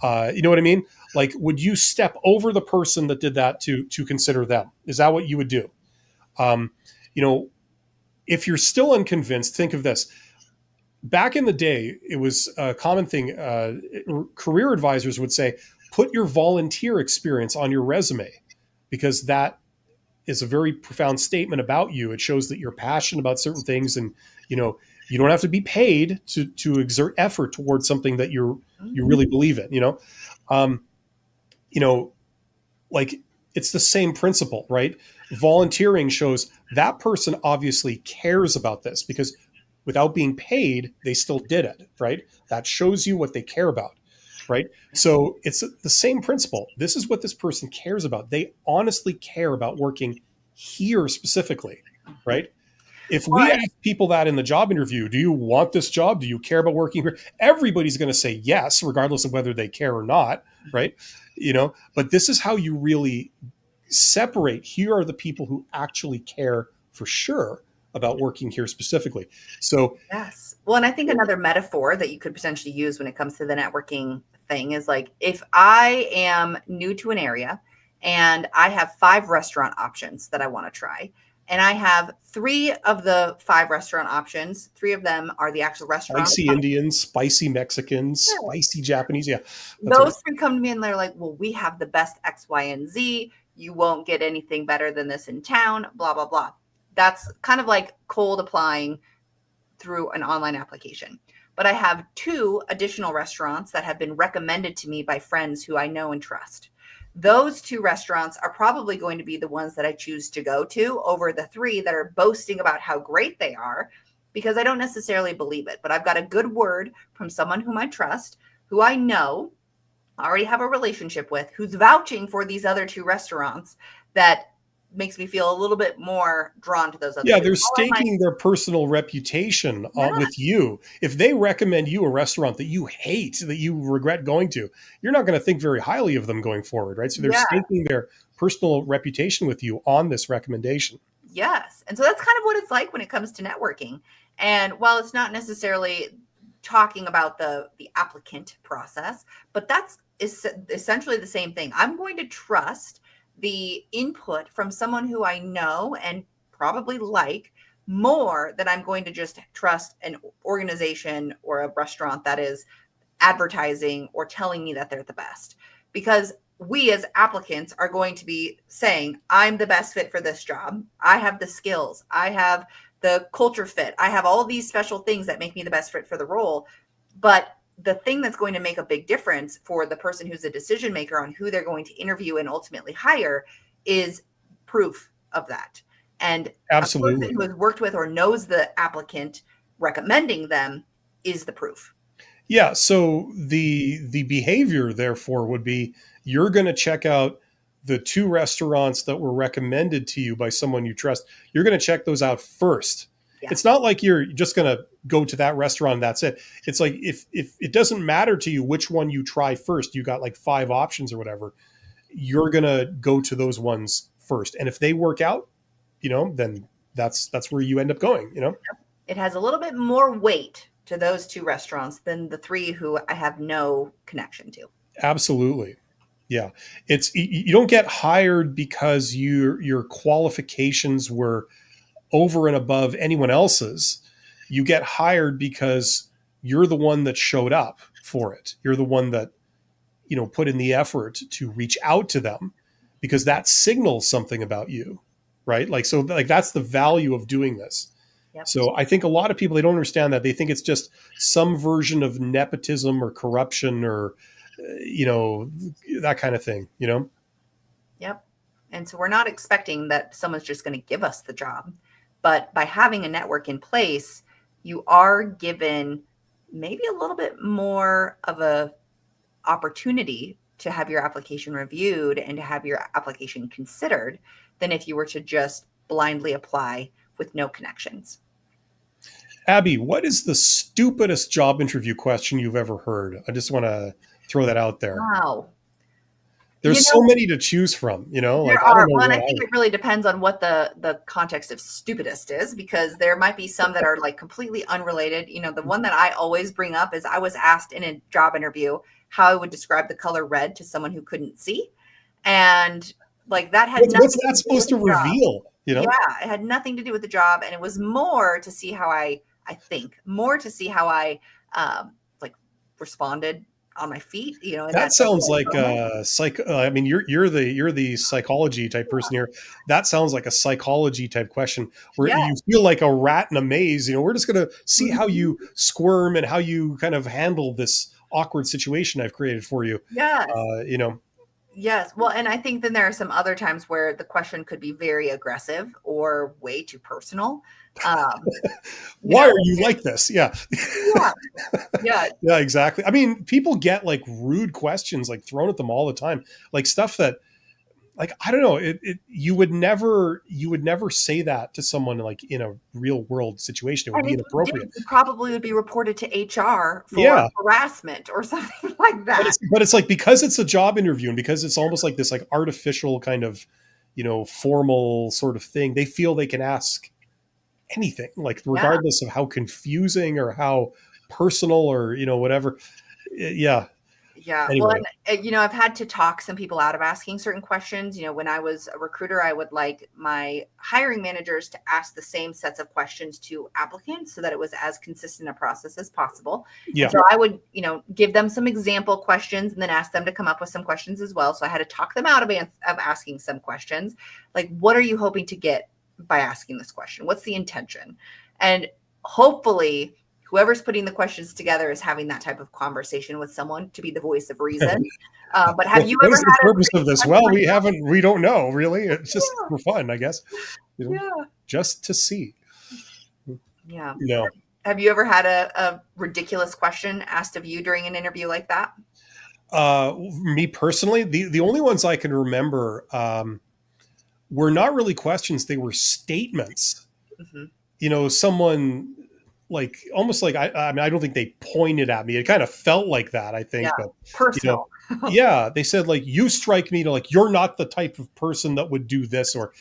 You know what I mean? Like, would you step over the person that did that to consider them? Is that what you would do? Um, you know, if you're still unconvinced, think of this. Back in the day, it was a common thing. Career advisors would say, put your volunteer experience on your resume, because that is a very profound statement about you. It shows that you're passionate about certain things, and you don't have to be paid to exert effort towards something that you really believe in. Um, you know, like, it's the same principle, right? Volunteering shows that person obviously cares about this, because without being paid, they still did it, right? That shows you what they care about, right? So it's the same principle. This is what this person cares about. They honestly care about working here specifically, right? If we Well, ask people that in the job interview, do you want this job? Do you care about working here? Everybody's going to say yes, regardless of whether they care or not, right? But this is how you really separate. Here are the people who actually care for sure about working here specifically. So, yes. Well, and I think another metaphor that you could potentially use when it comes to the networking thing is like, if I am new to an area and I have 5 restaurant options that I want to try, and I have 3 of the 5 restaurant options, 3 of them are the actual restaurants. spicy Indians, spicy Mexicans, spicy Japanese. Yeah, that's right. Those 3 come to me and they're like, well, we have the best X, Y, and Z. You won't get anything better than this in town, blah, blah, blah. That's kind of like cold applying through an online application. but I have 2 additional restaurants that have been recommended to me by friends who I know and trust. Those 2 restaurants are probably going to be the ones that I choose to go to over the 3 that are boasting about how great they are, because I don't necessarily believe it. But I've got a good word from someone whom I trust, who I know, already have a relationship with, who's vouching for these other 2 restaurants, that makes me feel a little bit more drawn to those other Yeah, 2. they're All I might, staking their personal reputation yeah, with you. If they recommend you a restaurant that you hate, that you regret going to, you're not going to think very highly of them going forward, right? So they're yeah, staking their personal reputation with you on this recommendation. yes. And so that's kind of what it's like when it comes to networking. And while it's not necessarily talking about the applicant process, but that's essentially the same thing. I'm going to trust the input from someone who I know and probably like more than I'm going to just trust an organization or a restaurant that is advertising or telling me that they're the best. Because we as applicants are going to be saying, I'm the best fit for this job. I have the skills. I have the culture fit. I have all these special things that make me the best fit for the role. But the thing that's going to make a big difference for the person who's a decision maker on who they're going to interview and ultimately hire is proof of that. And a person Absolutely. who has worked with or knows the applicant recommending them is the proof. Yeah. So the behavior, therefore, would be you're going to check out the 2 restaurants that were recommended to you by someone you trust. You're going to check those out first. It's Yes. not like you're just going to go to that restaurant and that's it. It's like if it doesn't matter to you which one you try first, you got like 5 options or whatever, you're going to go to those ones first. And if they work out, then that's where you end up going. It has a little bit more weight to those 2 restaurants than the 3 who I have no connection to. Absolutely. Yeah. It's you don't get hired because your qualifications were over and above anyone else's. You get hired because you're the one that showed up for it. You're the one that, put in the effort to reach out to them because that signals something about you, right? Like so like that's the value of doing this. Yep. So I think a lot of people they don't understand that. They think it's just some version of nepotism or corruption or that kind of thing. Yep. And so we're not expecting that someone's just going to give us the job. But by having a network in place, you are given maybe a little bit more of a opportunity to have your application reviewed and to have your application considered than if you were to just blindly apply with no connections. Abby, what is the stupidest job interview question you've ever heard? I just want to throw that out there. Wow. You There's so know, many to choose from, there like I don't are. know Well, and I what think it really depends on what the context of stupidest is, because there might be some that are like completely unrelated. The one that I always bring up is I was asked in a job interview how I would describe the color red to someone who couldn't see, and like that had what's nothing that to do supposed with to the job. reveal? Yeah, it had nothing to do with the job, and it was more to see how I think, more to see how I like responded on my feet, in That that type of sounds like like moment. I mean, you're the psychology type person here. That sounds like a psychology type question where Yeah. you feel like a rat in a maze. We're just going to see how Mhm. you squirm and how you kind of handle this awkward situation I've created for you. Yes. Uh, you know, Yes. Well, and I think then there are some other times where the question could be very aggressive or way too personal. Um, you why know, are you like this? Yeah, yeah, yeah, yeah, exactly. I mean, people get like rude questions like thrown at them all the time, like stuff that like I don't know you would never say that to someone like in a real world situation. It would and be if you did, inappropriate. you probably would be reported to HR for Yeah, harassment or something like but that. it's like because it's a job interview and because it's almost like this like artificial kind of formal sort of thing, they feel they can ask anything, like Yeah. regardless of how confusing or how personal or whatever. Yeah. Yeah. Well, Anyway, and I've had to talk some people out of asking certain questions. When I was a recruiter, I would like my hiring managers to ask the same sets of questions to applicants so that it was as consistent a process as possible. And yeah, so I would, give them some example questions and then ask them to come up with some questions as well. So I had to talk them out of asking some questions. Like, what are you hoping to get by asking this question? What's the intention? And hopefully, whoever's putting the questions together is having that type of conversation with someone to be the voice of reason. But have you What ever is the had purpose of this? Well, we don't know really. It's just Yeah. for fun, I guess. Yeah. Just to see. Yeah. No. Have you ever had a ridiculous question asked of you during an interview like that? Me personally, the only ones I can remember were not really questions; they were statements. Mm-hmm. Someone like almost like I mean, I don't think they pointed at me. It kind of felt like that, I Yeah. think, but Personal. yeah, they said like you strike me to like you're not the type of person that would do this, or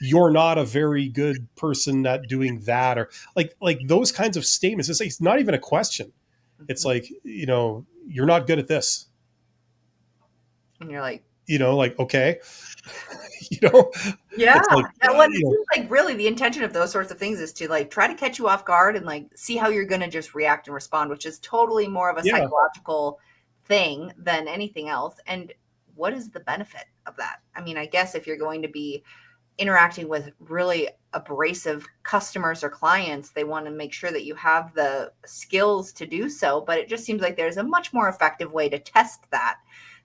you're not a very good person at doing that, or like those kinds of statements. It's not even a question. It's like you're not good at this. And you're like, Like okay, you know, yeah. it's like That one, it seems like really the intention of those sorts of things is to like try to catch you off guard and like see how you're going to just react and respond, which is totally more of a yeah, psychological thing than anything else. And what is the benefit of that? I mean, I guess if you're going to be interacting with really abrasive customers or clients, they want to make sure that you have the skills to do so. But it just seems like there's a much more effective way to test that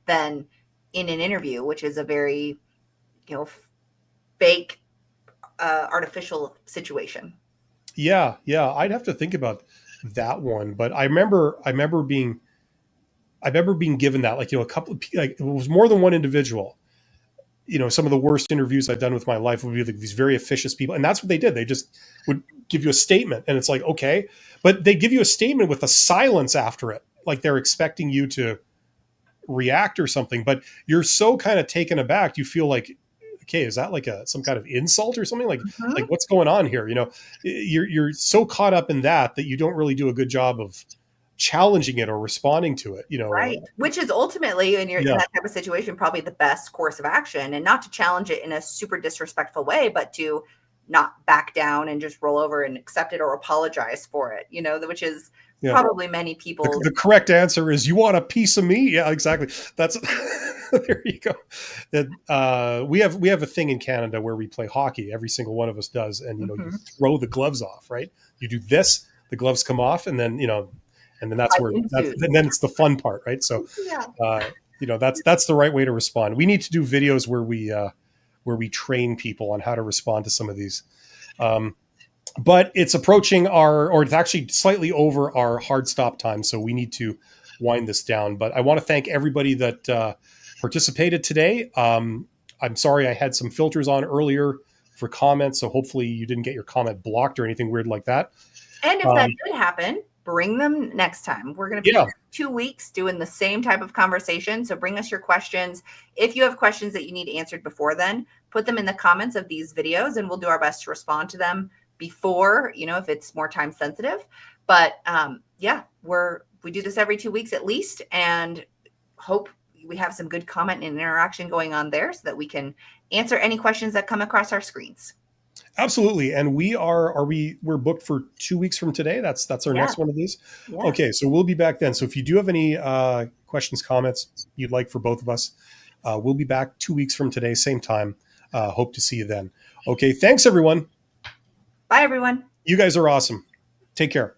than in an interview, which is a very, fake, artificial situation. yeah, I'd have to think about that one, but I remember being given that like a couple of like it was more than one individual. Some of the worst interviews I've done with my life would be like these very officious people, and that's what they did. They just would give you a statement, and it's like okay, but they give you a statement with a silence after it, like they're expecting you to react or something. But you're so kind of taken aback, you feel like, okay, is that like some kind of insult or something? Like Mm-hmm. what's going on here? You're so caught up in that you don't really do a good job of challenging it or responding to it. Right. Which is ultimately, when you're in Yeah, that type of situation, probably the best course of action, and not to challenge it in a super disrespectful way, but to not back down and just roll over and accept it or apologize for it, which is yeah. probably many people. The correct answer is you want a piece of me. Yeah, exactly. That's there you go. We have a thing in Canada where we play hockey. Every single one of us does, and you Mhm. throw the gloves off, right? You do this, the gloves come off, and then and then that's Fight where ensues. then it's the fun part, right? So Yeah. that's the right way to respond. We need to do videos where we train people on how to respond to some of these. But it's approaching or it's actually slightly over our hard stop time, so we need to wind this down. But I want to thank everybody that participated today. I'm sorry I had some filters on earlier for comments, so hopefully you didn't get your comment blocked or anything weird like that. And if that did happen, bring them next time. We're going to be Yeah, 2 weeks doing the same type of conversation. So bring us your questions. If you have questions that you need answered before then, put them in the comments of these videos and we'll do our best to respond to them before, if it's more time sensitive. But yeah, we do this every 2 weeks at least, and hope we have some good comment and interaction going on there so that we can answer any questions that come across our screens. absolutely. And we're booked for 2 weeks from today. That's our Yeah. next one of these. Yes. Okay, so we'll be back then. So if you do have any questions, comments you'd like for both of us, we'll be back 2 weeks from today, same time. Hope to see you then. Okay, thanks everyone. Bye, everyone. You guys are awesome. Take care.